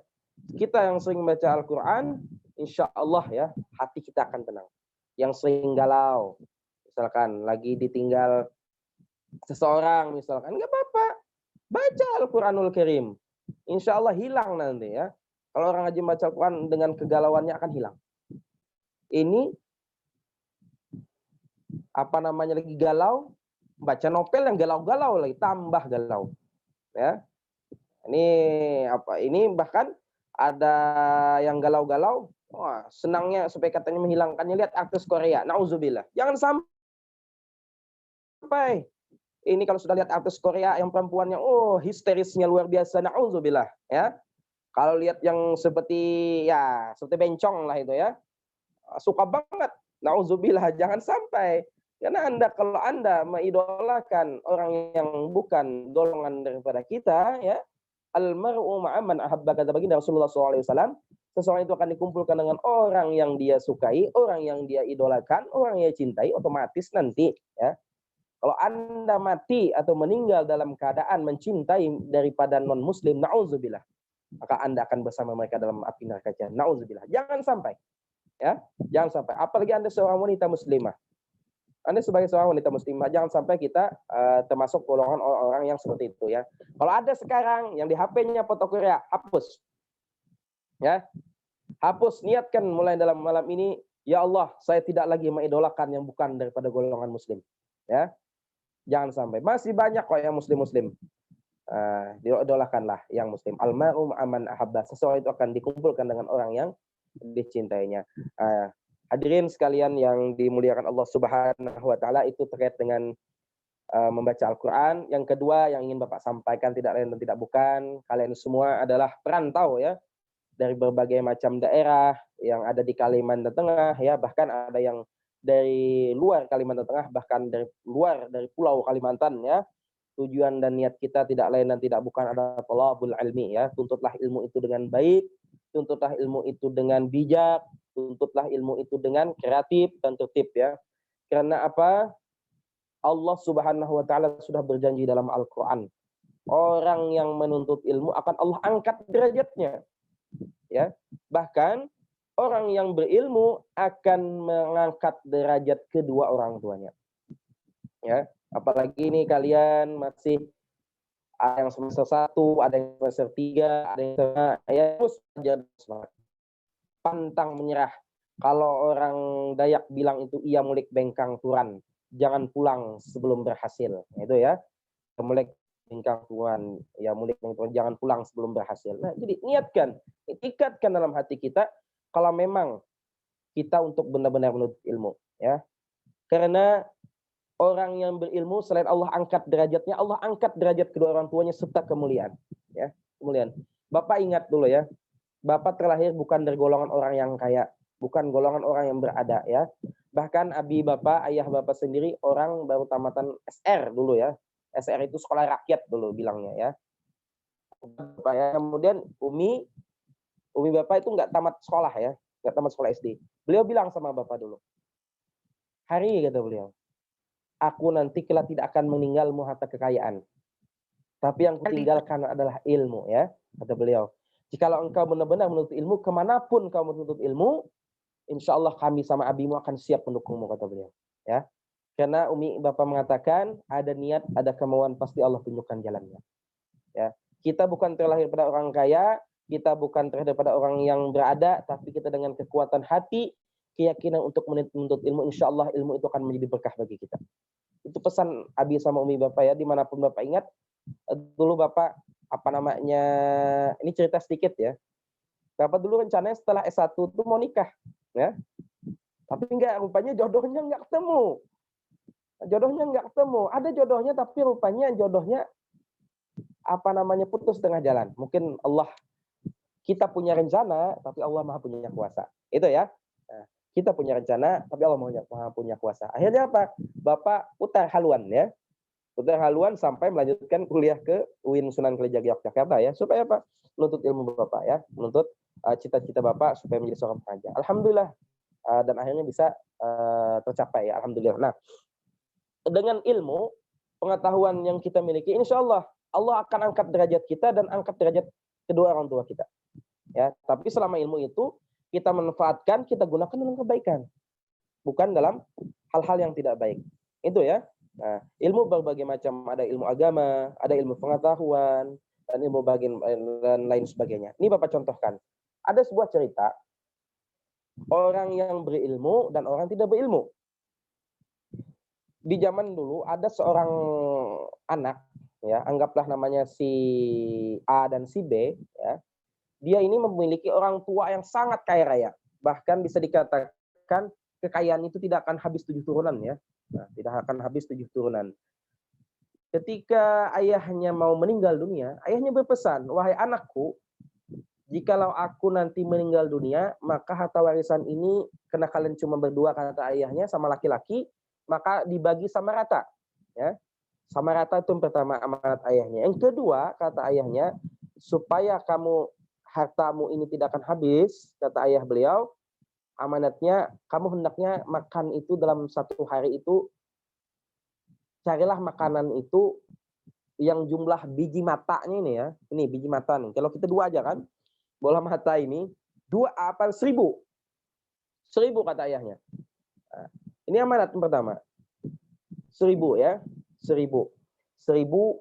Kita yang sering membaca Al-Quran, insya Allah ya, hati kita akan tenang. Yang sering galau, misalkan lagi ditinggal seseorang, misalkan, nggak apa-apa. Baca Al-Quranul Karim. Insya Allah hilang nanti ya. Kalau orang rajin baca Al-Quran dengan kegalauannya akan hilang. Ini lagi galau, baca novel yang galau-galau lagi, tambah galau. Ya. Ini bahkan ada yang galau-galau, wah, senangnya supaya katanya menghilangkannya, lihat artis Korea, nauzubillah. Jangan sampai ini kalau sudah lihat artis Korea yang perempuannya, histerisnya luar biasa, nauzubillah, ya. Kalau lihat yang seperti bencong lah itu ya, suka banget, nauzubillah, jangan sampai. Karena kalau Anda mengidolakan orang yang bukan golongan daripada kita, ya, al-mar'u ma'aman ahabba, kata baginda Rasulullah SAW, seseorang itu akan dikumpulkan dengan orang yang dia sukai, orang yang dia idolakan, orang yang dia cintai, otomatis nanti, ya, kalau Anda mati atau meninggal dalam keadaan mencintai daripada non-muslim, na'udzubillah, maka Anda akan bersama mereka dalam api neraka jahanam. Nauzubillah. Jangan sampai. Ya, jangan sampai. Apalagi Anda seorang wanita muslimah. Anda sebagai seorang wanita muslimah, jangan sampai kita termasuk golongan orang-orang yang seperti itu ya. Kalau ada sekarang yang di HP-nya foto Korea, hapus. Ya. Hapus, niatkan mulai dalam malam ini, ya Allah, saya tidak lagi mengidolakan yang bukan daripada golongan muslim. Ya. Jangan sampai. Masih banyak kok yang muslim-muslim. Diidolakanlah yang muslim. Al-mar'u aman ahabba. Seseorang itu akan dikumpulkan dengan orang yang dicintainya. Hadirin sekalian yang dimuliakan Allah Subhanahu wa taala, itu terkait dengan membaca Al-Qur'an. Yang kedua yang ingin Bapak sampaikan tidak lain dan tidak bukan, kalian semua adalah perantau ya dari berbagai macam daerah yang ada di Kalimantan Tengah ya, bahkan ada yang dari luar Kalimantan Tengah, bahkan dari luar dari pulau Kalimantan ya. Tujuan dan niat kita tidak lain dan tidak bukan adalah thalabul ilmi ya. Tuntutlah ilmu itu dengan baik, tuntutlah ilmu itu dengan bijak, tuntutlah ilmu itu dengan kreatif dan tertib ya. Karena apa? Allah Subhanahu wa taala sudah berjanji dalam Al-Qur'an. Orang yang menuntut ilmu akan Allah angkat derajatnya. Ya. Bahkan orang yang berilmu akan mengangkat derajat kedua orang tuanya. Ya. Apalagi ini kalian masih ada yang semester 1, ada yang semester 3, ada yang terus belajar semangat. Pantang menyerah. Kalau orang Dayak bilang itu ia mulik bengkang turan, jangan pulang sebelum berhasil. Itu ya. Mulik bengkang turan, ya mulik bengkang turan, jangan pulang sebelum berhasil. Nah, jadi niatkan, ikatkan dalam hati kita kalau memang kita untuk benar-benar menuntut ilmu, ya. Karena orang yang berilmu selain Allah angkat derajatnya, Allah angkat derajat kedua orang tuanya serta kemuliaan, ya, kemuliaan. Bapak ingat dulu ya, Bapak terlahir bukan dari golongan orang yang kaya, bukan golongan orang yang berada ya. Bahkan abi Bapak, ayah Bapak sendiri orang baru tamatan SR dulu ya. SR itu sekolah rakyat dulu bilangnya ya. Kemudian Umi Bapak itu nggak tamat sekolah ya, nggak tamat sekolah SD. Beliau bilang sama Bapak dulu, Hari, kata beliau, aku nanti kelak tidak akan meninggalmu harta kekayaan. Tapi yang kutinggalkan adalah ilmu ya, kata beliau. Jikalau engkau benar-benar menuntut ilmu, kemanapun kau menuntut ilmu, insya Allah kami sama abimu akan siap mendukungmu, kata beliau. Ya, karena Umi Bapak mengatakan ada niat, ada kemauan, pasti Allah tunjukkan jalannya. Ya, kita bukan terlahir pada orang kaya, kita bukan terlahir pada orang yang berada, tapi kita dengan kekuatan hati, keyakinan untuk menuntut ilmu, insya Allah ilmu itu akan menjadi berkah bagi kita. Itu pesan abi sama Umi Bapak ya, dimanapun Bapak ingat. Dulu Bapak ini cerita sedikit ya. Bapak dulu rencananya setelah S1 itu mau nikah ya. Tapi enggak, rupanya jodohnya enggak ketemu. Ada jodohnya tapi rupanya jodohnya putus tengah jalan. Mungkin Allah, kita punya rencana tapi Allah Maha punya kuasa. Itu ya. Nah, kita punya rencana tapi Allah Maha punya kuasa. Akhirnya apa? Bapak putar haluan ya. Putar haluan sampai melanjutkan kuliah ke UIN Sunan Kalijaga Yogyakarta ya, supaya apa? Menuntut ilmu Bapak ya, menuntut cita-cita Bapak supaya menjadi seorang pengajar. Alhamdulillah, dan akhirnya bisa tercapai ya, alhamdulillah. Nah, dengan ilmu, pengetahuan yang kita miliki, insya Allah Allah akan angkat derajat kita dan angkat derajat kedua orang tua kita. Ya, tapi selama ilmu itu kita manfaatkan, kita gunakan dalam kebaikan, bukan dalam hal-hal yang tidak baik. Itu ya. Nah, ilmu berbagai macam, ada ilmu agama, ada ilmu pengetahuan, dan ilmu bagian dan lain sebagainya. Ini Bapak contohkan. Ada sebuah cerita orang yang berilmu dan orang tidak berilmu. Di zaman dulu ada seorang anak, ya, anggaplah namanya si A dan si B, ya. Dia ini memiliki orang tua yang sangat kaya raya. Bahkan bisa dikatakan kekayaan itu tidak akan habis 7 turunan ya. Nah, tidak akan habis 7 turunan. Ketika ayahnya mau meninggal dunia, ayahnya berpesan, wahai anakku, jikalau aku nanti meninggal dunia, maka harta warisan ini karena kalian cuma berdua, kata ayahnya, sama laki-laki, maka dibagi sama rata. Ya. Sama rata itu yang pertama amanat ayahnya. Yang kedua, kata ayahnya, supaya hartamu ini tidak akan habis, kata ayah beliau, amanatnya, kamu hendaknya makan itu dalam 1 hari itu, carilah makanan itu yang jumlah biji matanya ini ya. Ini biji mata nih. Kalau kita 2 aja kan, bola mata ini 1000. 1000 kata ayahnya. Nah, ini amanat yang pertama. 1000 ya. 1000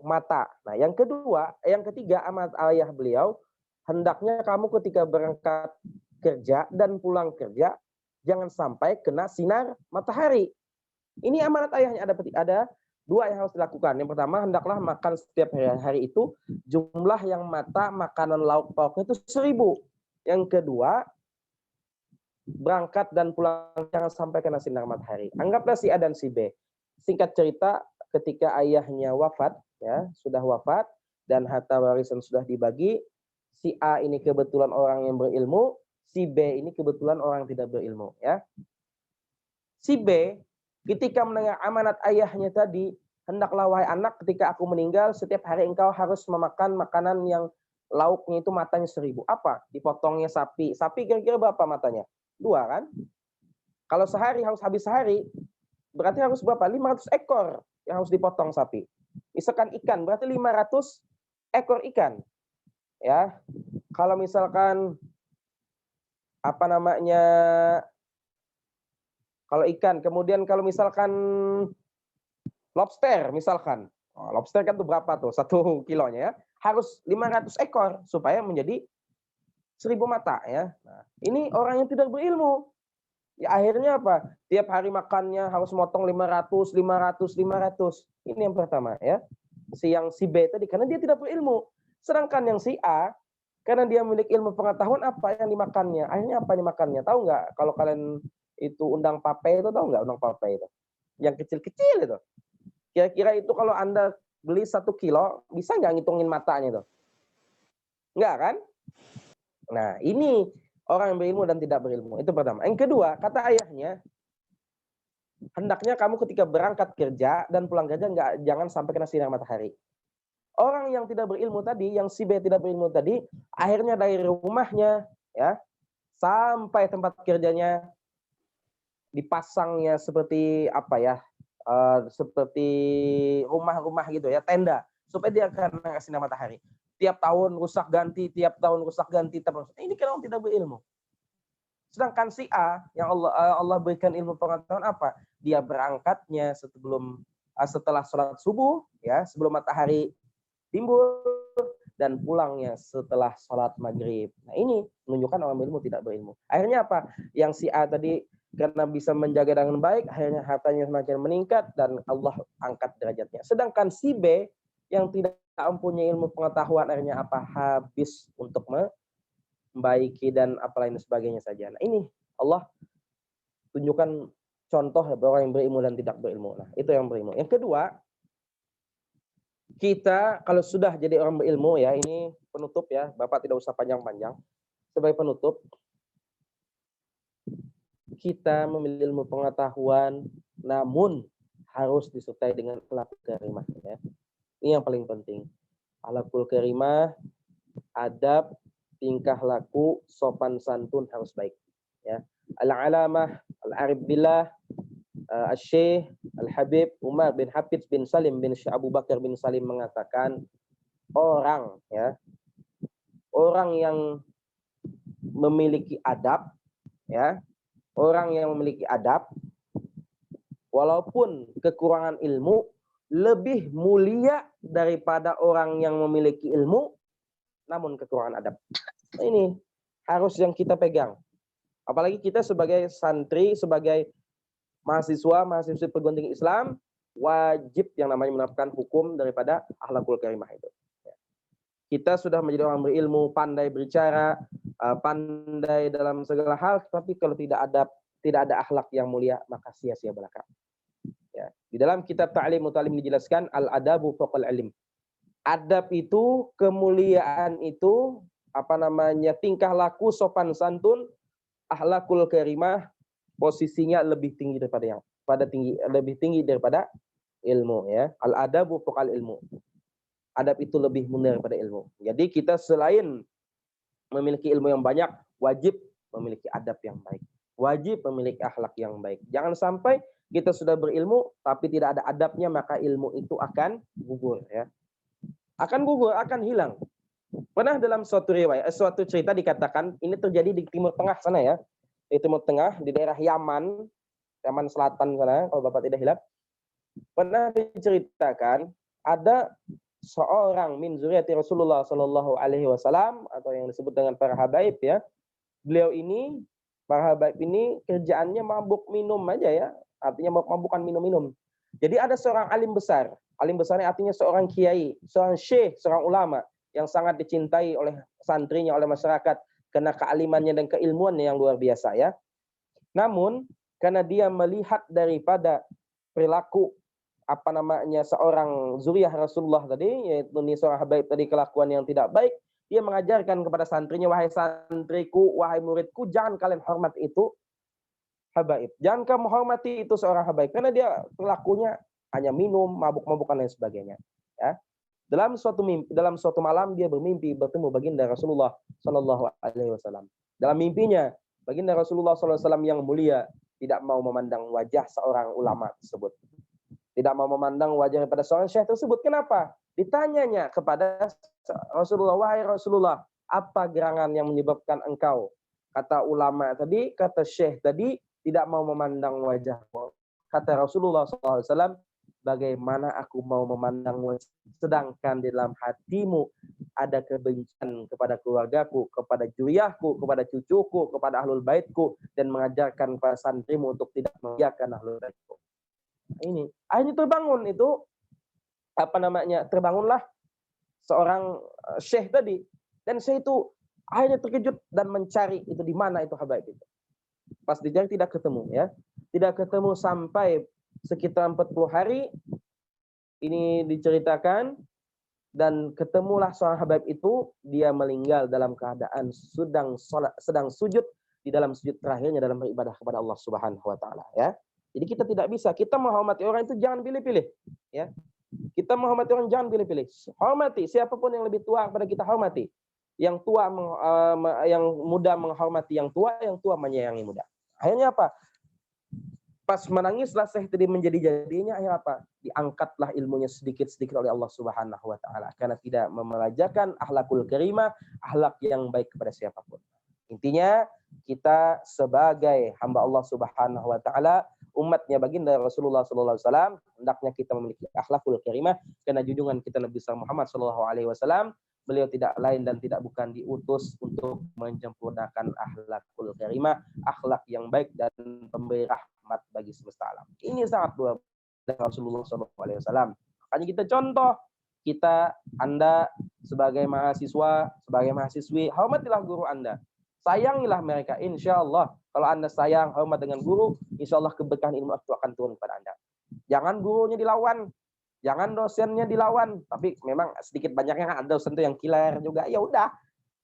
mata. Nah, yang ketiga amanat ayah beliau, hendaknya kamu ketika berangkat kerja dan pulang kerja jangan sampai kena sinar matahari. Ini amanat ayahnya. Ada 2 yang harus dilakukan. Yang pertama, hendaklah makan setiap hari itu jumlah yang mata makanan lauk pauknya itu 1000. Yang kedua, berangkat dan pulang jangan sampai kena sinar matahari. Anggaplah si A dan si B. Singkat cerita, ketika ayahnya wafat, ya sudah wafat dan harta warisan sudah dibagi, si A ini kebetulan orang yang berilmu, si B ini kebetulan orang yang tidak berilmu. Ya, si B ketika mendengar amanat ayahnya tadi, hendaklah wahai anak, ketika aku meninggal, setiap hari engkau harus memakan makanan yang lauknya itu matanya 1000. Apa? Dipotongnya sapi. Sapi kira-kira berapa matanya? 2 kan? Kalau sehari harus habis sehari, berarti harus berapa? 500 ekor yang harus dipotong sapi. Misalkan ikan, berarti 500 ekor ikan. Ya. Kalau misalkan apa namanya? Kalau ikan, kemudian kalau misalkan lobster misalkan. Lobster kan tuh berapa tuh? 1 kilonya ya. Harus 500 ekor supaya menjadi 1000 mata ya. Nah, ini orang yang tidak berilmu. Ya akhirnya apa? Tiap hari makannya harus motong 500. Ini yang pertama ya. Si B tadi karena dia tidak berilmu. Sedangkan yang si A karena dia memiliki ilmu pengetahuan apa yang dimakannya. Akhirnya apa yang dimakannya? Tahu nggak kalau kalian itu undang pape itu, tahu nggak undang pape itu? Yang kecil-kecil itu. Kira-kira itu kalau Anda beli 1 kilo, bisa nggak ngitungin matanya itu? Nggak kan? Nah, ini orang yang berilmu dan tidak berilmu. Itu pertama. Yang kedua, kata ayahnya, hendaknya kamu ketika berangkat kerja dan pulang kerja jangan sampai kena sinar matahari. Orang yang tidak berilmu tadi, yang si B tidak berilmu tadi, akhirnya dari rumahnya ya sampai tempat kerjanya dipasangnya seperti apa ya? Seperti rumah-rumah gitu ya, tenda supaya dia kena sinar matahari. Tiap tahun rusak ganti. Ini kan orang tidak berilmu. Sedangkan si A yang Allah berikan ilmu pengetahuan apa? Dia berangkatnya setelah sholat subuh ya, sebelum matahari timbul, dan pulangnya setelah sholat maghrib. Nah ini menunjukkan orang berilmu tidak berilmu. Akhirnya apa? Yang si A tadi karena bisa menjaga dengan baik, akhirnya hartanya semakin meningkat dan Allah angkat derajatnya. Sedangkan si B yang tidak mempunyai ilmu pengetahuan akhirnya apa? Habis untuk membaiki dan apa lain sebagainya saja. Nah ini Allah tunjukkan contoh bahwa orang yang berilmu dan tidak berilmu. Nah itu yang berilmu. Yang kedua, kita kalau sudah jadi orang berilmu ya, ini penutup ya, Bapak tidak usah panjang-panjang. Sebagai penutup, kita memiliki ilmu pengetahuan, namun harus disertai dengan akhlak karimah. Ya. Ini yang paling penting. Akhlakul karimah, adab, tingkah laku, sopan santun harus baik. Ya. Al-alamah, al-arif billah, Al-Syekh Al-Habib Umar bin Hafidz bin Salim bin Syekh Abu Bakar bin Salim mengatakan orang yang memiliki adab ya, orang yang memiliki adab walaupun kekurangan ilmu lebih mulia daripada orang yang memiliki ilmu namun kekurangan adab. Nah, ini harus yang kita pegang. Apalagi kita sebagai santri, sebagai mahasiswi perguruan tinggi Islam, wajib yang namanya menerapkan hukum daripada akhlakul karimah itu. Kita sudah menjadi orang berilmu, pandai berbicara, pandai dalam segala hal, tapi kalau tidak ada akhlak yang mulia, maka sia-sia belaka. Ya. Di dalam kitab Ta'lim Mutalim dijelaskan al-adabu fawqal ilm. Adab itu, kemuliaan itu, tingkah laku, sopan santun, akhlakul karimah, posisinya lebih tinggi daripada ilmu ya. Al-adabu fawqal ilmu. Adab itu lebih mulia daripada ilmu. Jadi kita selain memiliki ilmu yang banyak, wajib memiliki adab yang baik. Wajib memiliki akhlak yang baik. Jangan sampai kita sudah berilmu tapi tidak ada adabnya, maka ilmu itu akan gugur ya. akan gugur, akan hilang. Pernah dalam suatu riwayat, suatu cerita dikatakan ini terjadi di Timur Tengah sana ya, di Timur Tengah, di daerah Yaman, Yaman Selatan sana, kalau Bapak tidak hilap. Pernah diceritakan ada seorang min zuriyati Rasulullah Shallallahu Alaihi Wasallam atau yang disebut dengan para habaib ya. Beliau ini, para habaib ini kerjaannya mabuk minum aja ya, artinya mabukan minum-minum. Jadi ada seorang alim besar ini artinya seorang kiai, seorang syekh, seorang ulama yang sangat dicintai oleh santrinya, oleh masyarakat karena kealimannya dan keilmuannya yang luar biasa ya. Namun karena dia melihat daripada perilaku seorang zuriyah Rasulullah tadi, yaitu seorang habaib tadi, kelakuan yang tidak baik, dia mengajarkan kepada santrinya, wahai santriku, wahai muridku, jangan kalian hormat itu habaib. Jangan kamu hormati itu seorang habaib karena dia perilakunya hanya minum, mabuk-mabukan dan sebagainya. Ya. Dalam suatu malam dia bermimpi bertemu baginda Rasulullah Shallallahu Alaihi Wasallam. Dalam mimpinya baginda Rasulullah Shallallahu Alaihi Wasallam yang mulia tidak mau memandang wajah seorang ulama tersebut, tidak mau memandang wajah pada seorang syekh tersebut. Kenapa? Ditanyanya kepada Rasulullah, wahai Rasulullah, apa gerangan yang menyebabkan engkau, kata ulama tadi, kata syekh tadi, tidak mau memandang wajahmu? Kata Rasulullah SAW, bagaimana aku mau memandang wajah, sedangkan di dalam hatimu ada kebencian kepada keluargaku, kepada juriyahku, kepada cucuku, kepada ahlul baitku, dan mengajarkan para santrimu untuk tidak mengiyakan ahlul baitku. Ini akhirnya terbangunlah seorang syekh tadi, dan syekh itu akhirnya terkejut dan mencari itu di mana itu habaib itu. Pas dicari tidak ketemu ya, tidak ketemu sampai sekitar 40 hari ini diceritakan, dan ketemulah seorang habaib itu, dia meninggal dalam keadaan sedang sujud di dalam sujud terakhirnya dalam beribadah kepada Allah Subhanahu wa taala ya. Jadi kita tidak bisa, kita menghormati orang itu jangan pilih-pilih ya. Kita menghormati orang jangan pilih-pilih. Hormati siapapun yang lebih tua kepada kita, hormati. Yang tua yang muda menghormati yang tua menyayangi muda. Akhirnya apa? Pas menangislah syekh tadi menjadi-jadinya, akhirnya apa? Diangkatlah ilmunya sedikit-sedikit oleh Allah Subhanahu wa taala karena tidak memelajarkan akhlakul karimah, akhlak yang baik kepada siapapun. Intinya kita sebagai hamba Allah Subhanahu wa taala, umatnya baginda Rasulullah sallallahu alaihi wasallam, hendaknya kita memiliki akhlakul karimah karena junjungan kita Nabi Muhammad sallallahu alaihi wasallam, beliau tidak lain dan tidak bukan diutus untuk menyempurnakan akhlakul karimah, akhlak yang baik dan pemberi rahmat bagi semesta alam. Ini sangat luar biasa Rasulullah sallallahu alaihi wasallam. Makanya kita contoh, Anda sebagai mahasiswa, sebagai mahasiswi, hormatilah guru Anda. Sayangilah mereka, insya Allah. Kalau Anda sayang, hormat dengan guru, insya Allah keberkahan ilmu itu akan turun kepada Anda. Jangan gurunya dilawan, jangan dosennya dilawan. Tapi memang sedikit banyaknya ada dosen itu yang killer juga. Ya udah,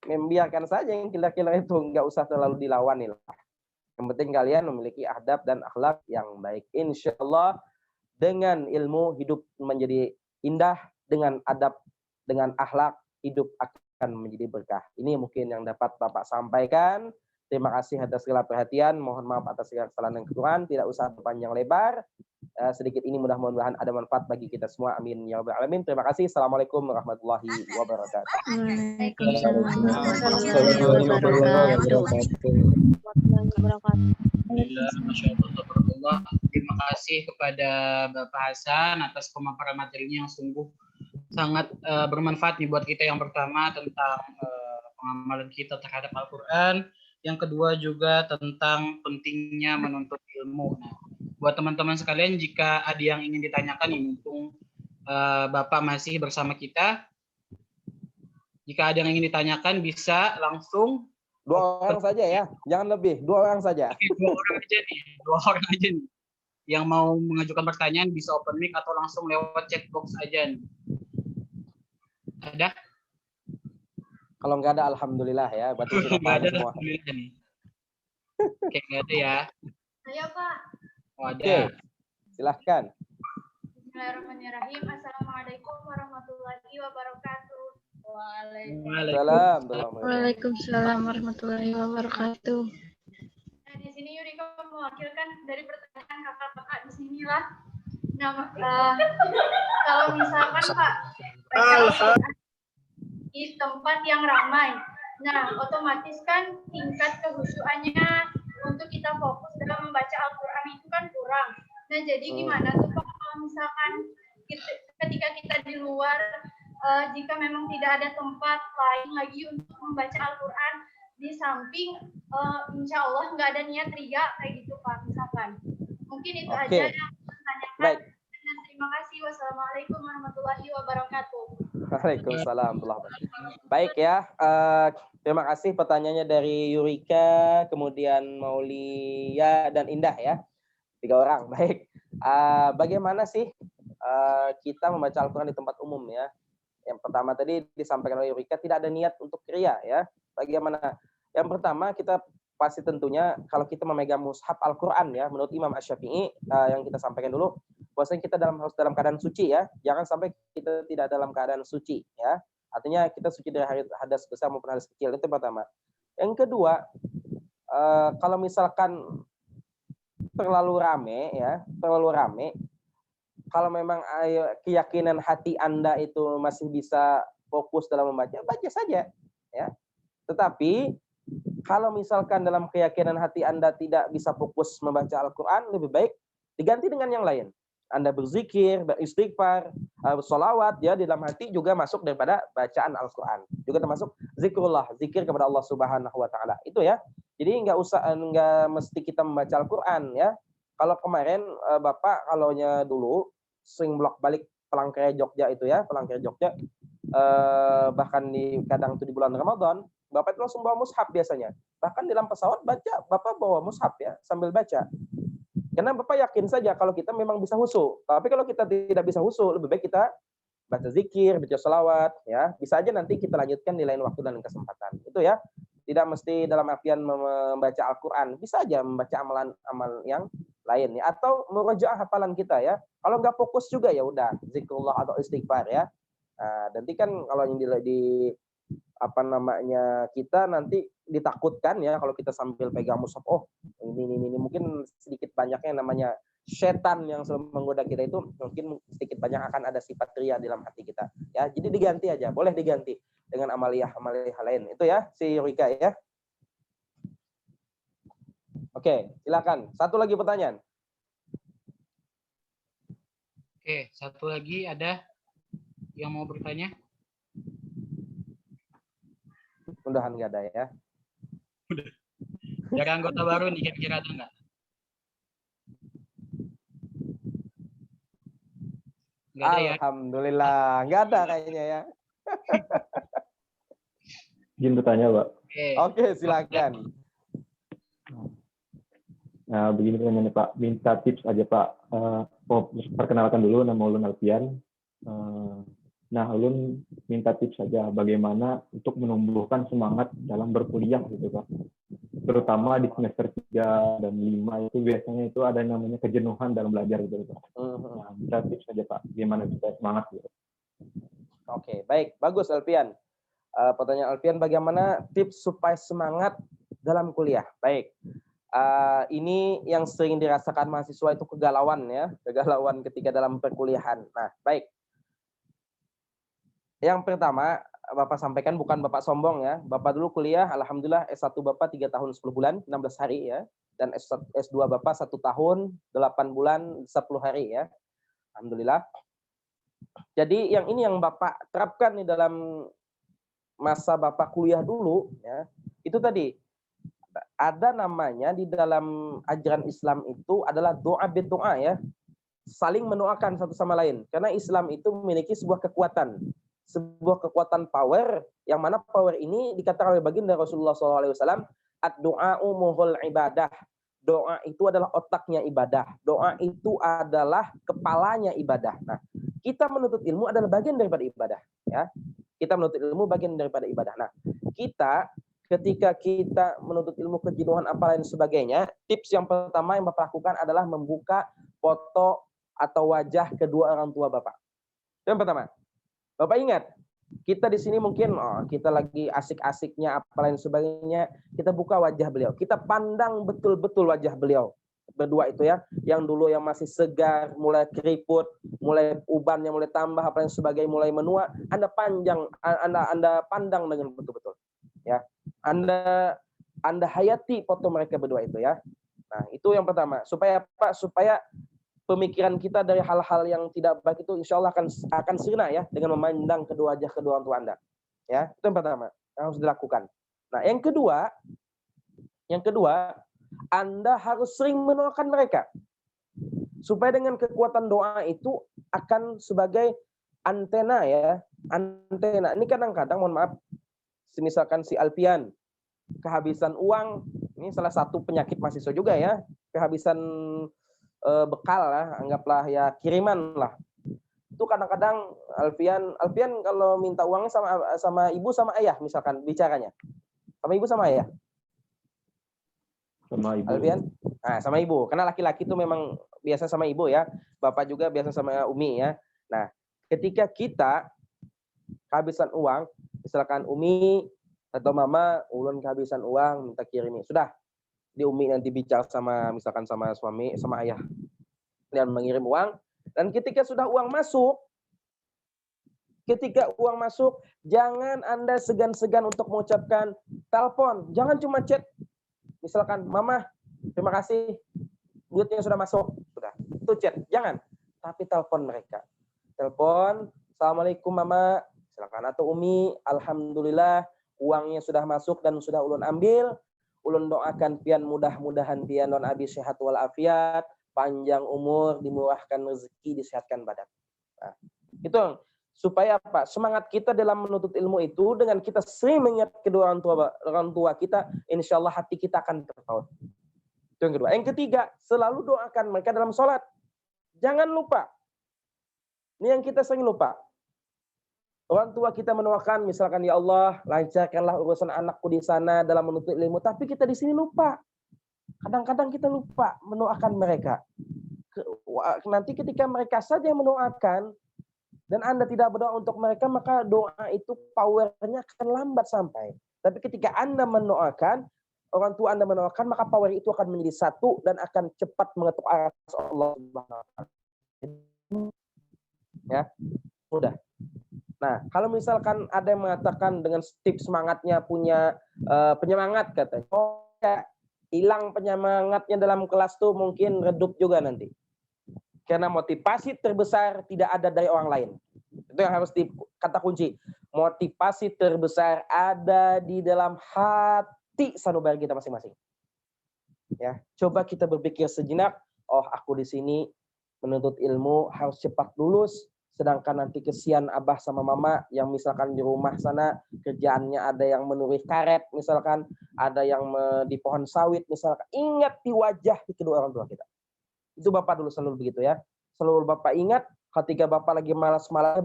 membiarkan saja yang killer-killer itu, nggak usah terlalu dilawani lah. Yang penting kalian memiliki adab dan akhlak yang baik. Insya Allah dengan ilmu hidup menjadi indah, dengan adab, dengan akhlak hidup akan menjadi berkah. Ini mungkin yang dapat Bapak sampaikan. Terima kasih atas segala perhatian. Mohon maaf atas segala kesalahan dan kekurangan. Tidak usah berpanjang lebar. Sedikit ini mudah-mudahan ada manfaat bagi kita semua. Amin ya rabbal alamin. Terima kasih. Assalamualaikum warahmatullahi wabarakatuh. Waalaikumsalam warahmatullahi wabarakatuh. Terima kasih kepada Bapak Hasan atas pemaparan materinya yang sungguh sangat bermanfaat nih buat kita. Yang pertama tentang pengamalan kita terhadap Al-Quran, yang kedua juga tentang pentingnya menuntut ilmu. Nah, buat teman-teman sekalian, jika ada yang ingin ditanyakan nih, mumpung Bapak masih bersama kita, jika ada yang ingin ditanyakan bisa langsung. 2 orang saja ya, jangan lebih, 2 orang saja. 2 orang aja nih, 2 orang aja nih. Yang mau mengajukan pertanyaan bisa open mic atau langsung lewat chat box aja nih. Ada? Kalau nggak ada, alhamdulillah ya. Berarti sudah Nggak ada semua. alhamdulillah nih. Oke, nggak ada ya. Ayo Pak. Oh, ada. Oke, silahkan. Bismillahirrahmanirrahim. Assalamualaikum warahmatullahi wabarakatuh. Waalaikumsalam warahmatullahi wabarakatuh. Nah, di sini Yurika mewakilkan dari pertanyaan kakak-kakak di sinilah. Nah, kalau misalkan Pak, baca Al-Quran di tempat yang ramai. Nah, otomatis kan tingkat kehusuannya untuk kita fokus dalam membaca Al-Quran itu kan kurang. Nah, jadi gimana tuh Pak kalau misalkan ketika kita di luar, jika memang tidak ada tempat lain lagi untuk membaca Al-Quran, di samping insya Allah nggak ada niat ria kayak gitu Pak, misalkan. Mungkin itu aja yang saya tanyakan. Baik. Dan terima kasih. Wassalamualaikum warahmatullahi wabarakatuh. Waalaikumsalam. Baik ya, terima kasih pertanyaannya dari Yurika, kemudian Maulia dan Indah ya, 3 orang. Baik, bagaimana sih kita membaca Al-Quran di tempat umum ya? Yang pertama tadi disampaikan oleh Yurika, tidak ada niat untuk kriya ya. Bagaimana? Yang pertama kita pasti tentunya kalau kita memegang mushaf Al-Quran ya, menurut Imam Asy-Syafi'i yang kita sampaikan dulu, bahwasanya kita harus dalam keadaan suci ya, jangan sampai kita tidak dalam keadaan suci ya. Artinya kita suci dari hadas besar maupun hadas kecil, itu pertama. Yang kedua, kalau misalkan terlalu rame ya, kalau memang keyakinan hati Anda itu masih bisa fokus dalam membaca, baca saja ya. Tetapi kalau misalkan dalam keyakinan hati Anda tidak bisa fokus membaca Al-Quran, lebih baik diganti dengan yang lain. Anda berzikir, beristighfar, bersolawat ya di dalam hati juga masuk daripada bacaan Al-Quran. Juga termasuk zikrullah, zikir kepada Allah Subhanahu Wa Taala. Itu ya. Jadi nggak mesti kita membaca Al-Quran ya. Kalau kemarin Bapak kalaunya dulu sering bolak-balik Palangkaraya Jogja itu ya, Palangkaraya Jogja, bahkan kadang itu di bulan Ramadan, Bapak itu langsung bawa mushaf biasanya. Bahkan di dalam pesawat Bapak bawa mushaf ya sambil baca. Karena Bapak yakin saja kalau kita memang bisa husu. Tapi kalau kita tidak bisa husu, lebih baik kita baca zikir, baca salawat ya. Bisa aja nanti kita lanjutkan di lain waktu dan kesempatan. Itu ya. Tidak mesti dalam artian membaca Al-Quran. Bisa aja membaca amalan yang lain ya. Atau merujuk hafalan kita ya. Kalau nggak fokus juga ya udah zikrullah atau istighfar ya. Nah, nanti kan kalau yang kita nanti ditakutkan ya kalau kita sambil pegang mushaf, ini mungkin sedikit banyaknya namanya setan yang selalu menggoda kita itu mungkin sedikit banyak akan ada sifat ria di dalam hati kita ya. Jadi diganti aja, boleh diganti dengan amaliyah lain. Itu ya si Rika ya. Oke, silakan. Satu lagi pertanyaan. Oke, satu lagi ada yang mau bertanya? Mudahan nggak ada ya. Udah. Dari anggota baru nih kira-kira ada nggak? Nggak ada ya? Alhamdulillah, nggak ada kayaknya ya. Izin bertanya, Pak. Oke, silakan. Nah, begini pertanyaannya, Pak. Minta tips aja, Pak. Perkenalkan dulu, nama Ulun Alfian. Nah, Ulun minta tips saja bagaimana untuk menumbuhkan semangat dalam berkuliah gitu, Pak. Terutama di semester 3 dan 5 itu biasanya itu ada namanya kejenuhan dalam belajar gitu, Pak. Nah, minta tips saja, Pak. Gimana supaya semangat gitu. Oke, baik. Bagus, Alfian. Pertanyaan Alfian, bagaimana tips supaya semangat dalam kuliah? Baik. Ini yang sering dirasakan mahasiswa itu kegalauan ya. Kegalauan ketika dalam perkuliahan. Nah, baik. Yang pertama, Bapak sampaikan bukan Bapak sombong ya. Bapak dulu kuliah, alhamdulillah S1 Bapak 3 tahun 10 bulan, 16 hari ya. Dan S2 Bapak 1 tahun, 8 bulan, 10 hari ya. Alhamdulillah. Jadi yang ini yang Bapak terapkan di dalam masa Bapak kuliah dulu ya. Itu tadi ada namanya di dalam ajaran Islam itu adalah doa berdoa ya. Saling mendoakan satu sama lain. Karena Islam itu memiliki sebuah kekuatan power, yang mana power ini dikatakan oleh baginda Rasulullah SAW, ad-du'a'u muhul ibadah. Doa itu adalah otaknya ibadah. Doa itu adalah kepalanya ibadah. Nah, kita menuntut ilmu adalah bagian daripada ibadah. Ya, kita menuntut ilmu bagian daripada ibadah. Nah, ketika kita menuntut ilmu kejenuhan apa lain sebagainya, tips yang pertama yang Bapak lakukan adalah membuka foto atau wajah kedua orang tua Bapak. Yang pertama. Bapak ingat, kita di sini mungkin kita lagi asik-asiknya apa lain sebagainya, kita buka wajah beliau, kita pandang betul-betul wajah beliau, berdua itu ya, yang dulu yang masih segar, mulai keriput, mulai ubannya mulai tambah apa yang sebagai mulai menua, Anda pandang dengan betul-betul ya. Anda hayati foto mereka berdua itu ya. Nah, itu yang pertama. Supaya apa? Supaya pemikiran kita dari hal-hal yang tidak baik itu insya Allah akan sirna ya dengan memandang kedua wajah kedua orang tua Anda. Ya, itu yang pertama yang harus dilakukan. Nah, yang kedua, Anda harus sering mendoakan mereka. Supaya dengan kekuatan doa itu akan sebagai antena ya. Antena. Ini kadang-kadang mohon maaf, misalkan si Alfian kehabisan uang, ini salah satu penyakit mahasiswa juga ya, kehabisan bekal lah, anggaplah ya kiriman lah. Itu kadang-kadang Alfian kalau minta uangnya sama ibu sama ayah misalkan bicaranya. Sama ibu sama ayah? Sama ibu. Alfian? Nah, sama ibu. Karena laki-laki itu memang biasa sama ibu ya. Bapak juga biasa sama Umi ya. Nah, ketika kita kehabisan uang, misalkan Umi atau Mama ulun kehabisan uang minta kirimi. Sudah. Di Umi nanti bicara sama misalkan sama suami, sama ayah. Dan mengirim uang. Dan ketika sudah uang masuk, jangan Anda segan-segan untuk mengucapkan telepon. Jangan cuma chat. Misalkan, Mama, terima kasih. Duitnya sudah masuk. Sudah. Itu chat. Jangan. Tapi telepon mereka. Telepon, Assalamualaikum Mama. Silakan. Atau Umi, Alhamdulillah. Uangnya sudah masuk dan sudah ulun ambil. Ulun doakan pian mudah-mudahan pian non abi sehat walafiat, panjang umur, dimurahkan rezeki, disehatkan badan. Nah, itu supaya apa? Semangat kita dalam menuntut ilmu itu dengan kita sering mengingat kedua orang tua kita, insya Allah hati kita akan terpaut. Itu yang kedua. Yang ketiga, selalu doakan mereka dalam sholat. Jangan lupa. Ini yang kita sering lupa. Orang tua kita mendoakan, misalkan ya Allah, lancarkanlah urusan anakku di sana dalam menuntut ilmu. Tapi kita di sini lupa. Kadang-kadang kita lupa mendoakan mereka. Nanti ketika mereka saja yang mendoakan, dan Anda tidak berdoa untuk mereka, maka doa itu powernya akan lambat sampai. Tapi ketika Anda mendoakan, orang tua Anda mendoakan, maka power itu akan menjadi satu dan akan cepat mengetuk arah Allah Subhanahu wa taala. Ya, mudah. Nah, kalau misalkan ada yang mengatakan dengan tips semangatnya punya penyemangat katanya, oh ya, hilang penyemangatnya dalam kelas tuh mungkin redup juga nanti. Karena motivasi terbesar tidak ada dari orang lain. Itu yang harus kata kunci. Motivasi terbesar ada di dalam hati sanubari kita masing-masing. Ya, coba kita berpikir sejenak, oh aku di sini menuntut ilmu harus cepat lulus. Sedangkan nanti kesian abah sama mama yang misalkan di rumah sana kerjaannya ada yang menurih karet, misalkan ada yang di pohon sawit, misalkan. Ingat di wajah di kedua orang tua kita. Itu Bapak dulu selalu begitu ya. Selalu Bapak ingat ketika Bapak lagi malas-malas,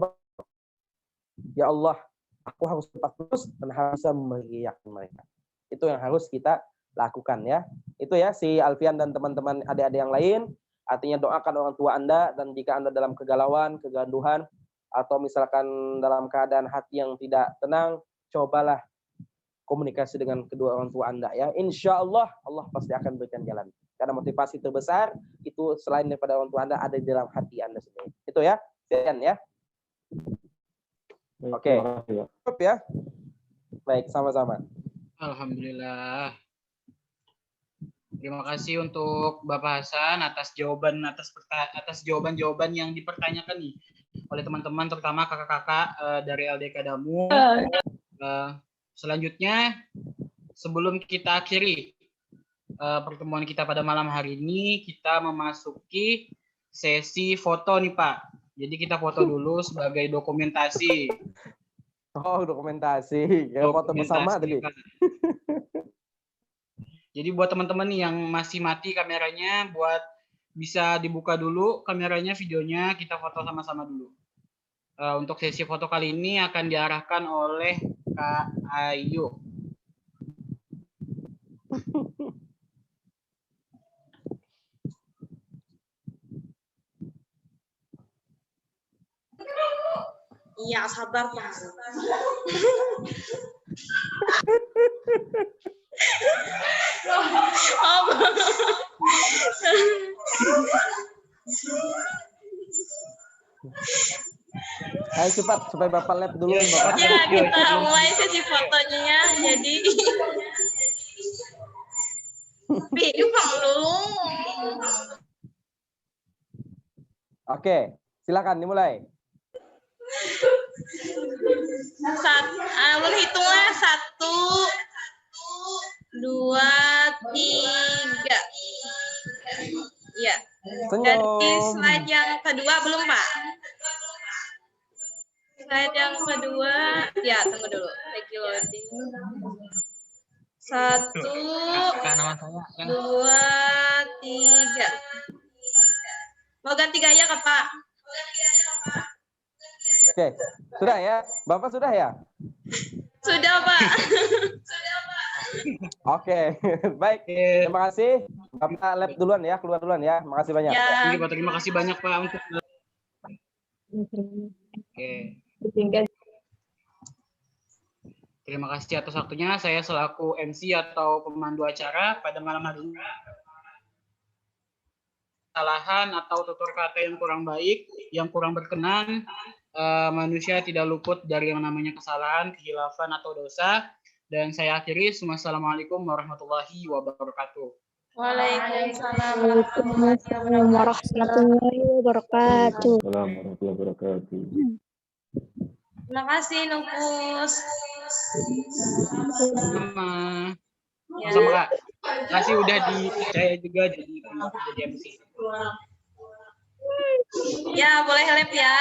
ya Allah, aku harus cepat lulus dan harus bisa meriakkan mereka. Itu yang harus kita lakukan ya. Itu ya si Alfian dan teman-teman adik-adik yang lain. Artinya doakan orang tua Anda, dan jika Anda dalam kegalauan, kegaduhan, atau misalkan dalam keadaan hati yang tidak tenang, cobalah komunikasi dengan kedua orang tua Anda ya. Insya Allah, Allah pasti akan berikan jalan. Karena motivasi terbesar itu selain daripada orang tua Anda ada di dalam hati Anda sendiri. Itu ya, Fian ya. Oke, cukup ya. Baik, sama-sama. Alhamdulillah. Terima kasih untuk Bapak Hasan atas jawaban-jawaban yang dipertanyakan nih oleh teman-teman, terutama kakak-kakak dari LDK Damu. Selanjutnya, sebelum kita akhiri pertemuan kita pada malam hari ini, kita memasuki sesi foto nih Pak. Jadi kita foto dulu sebagai dokumentasi. Oh, dokumentasi. Ya, foto bersama tadi. Jadi buat teman-teman nih yang masih mati kameranya, buat bisa dibuka dulu kameranya, videonya, kita foto sama-sama dulu. Untuk sesi foto kali ini akan diarahkan oleh Kak Ayu. Iya, sabar Pak. Ayo cepat supaya Bapak lab dulu. Bapak. Ya, kita mulai sesi fotonya ya. Jadi video dulu. Oke, silakan dimulai. Ulun hitunglah 1, 2, 3. Ya. Jadi Senyum. slide yang kedua belum Pak? Slide yang kedua, ya tunggu dulu. Lagi loading. 1, 2, 3. Mau ganti gaya Kak Pak? Oke, sudah ya? Bapak sudah ya? Sudah Pak. Oke, baik. Terima kasih. Bapak lab duluan ya, keluar duluan ya. Makasih banyak. Ya. Ini Pak, terima kasih banyak Pak untuk. Oke. Terima kasih atas waktunya. Saya selaku MC atau pemandu acara pada malam hari ini. Kesalahan atau tutur kata yang kurang baik, yang kurang berkenan, manusia tidak luput dari yang namanya kesalahan, khilafan atau dosa. Dan saya akhiri. Wassalamualaikum warahmatullahi wabarakatuh. Waalaikumsalam warahmatullahi wabarakatuh. Assalamualaikum warahmatullahi wabarakatuh. Terima kasih Nupus. Sama. Ya. Sama Kak. Terima kasih udah dipercaya juga jadi MC. Ya, boleh lab ya.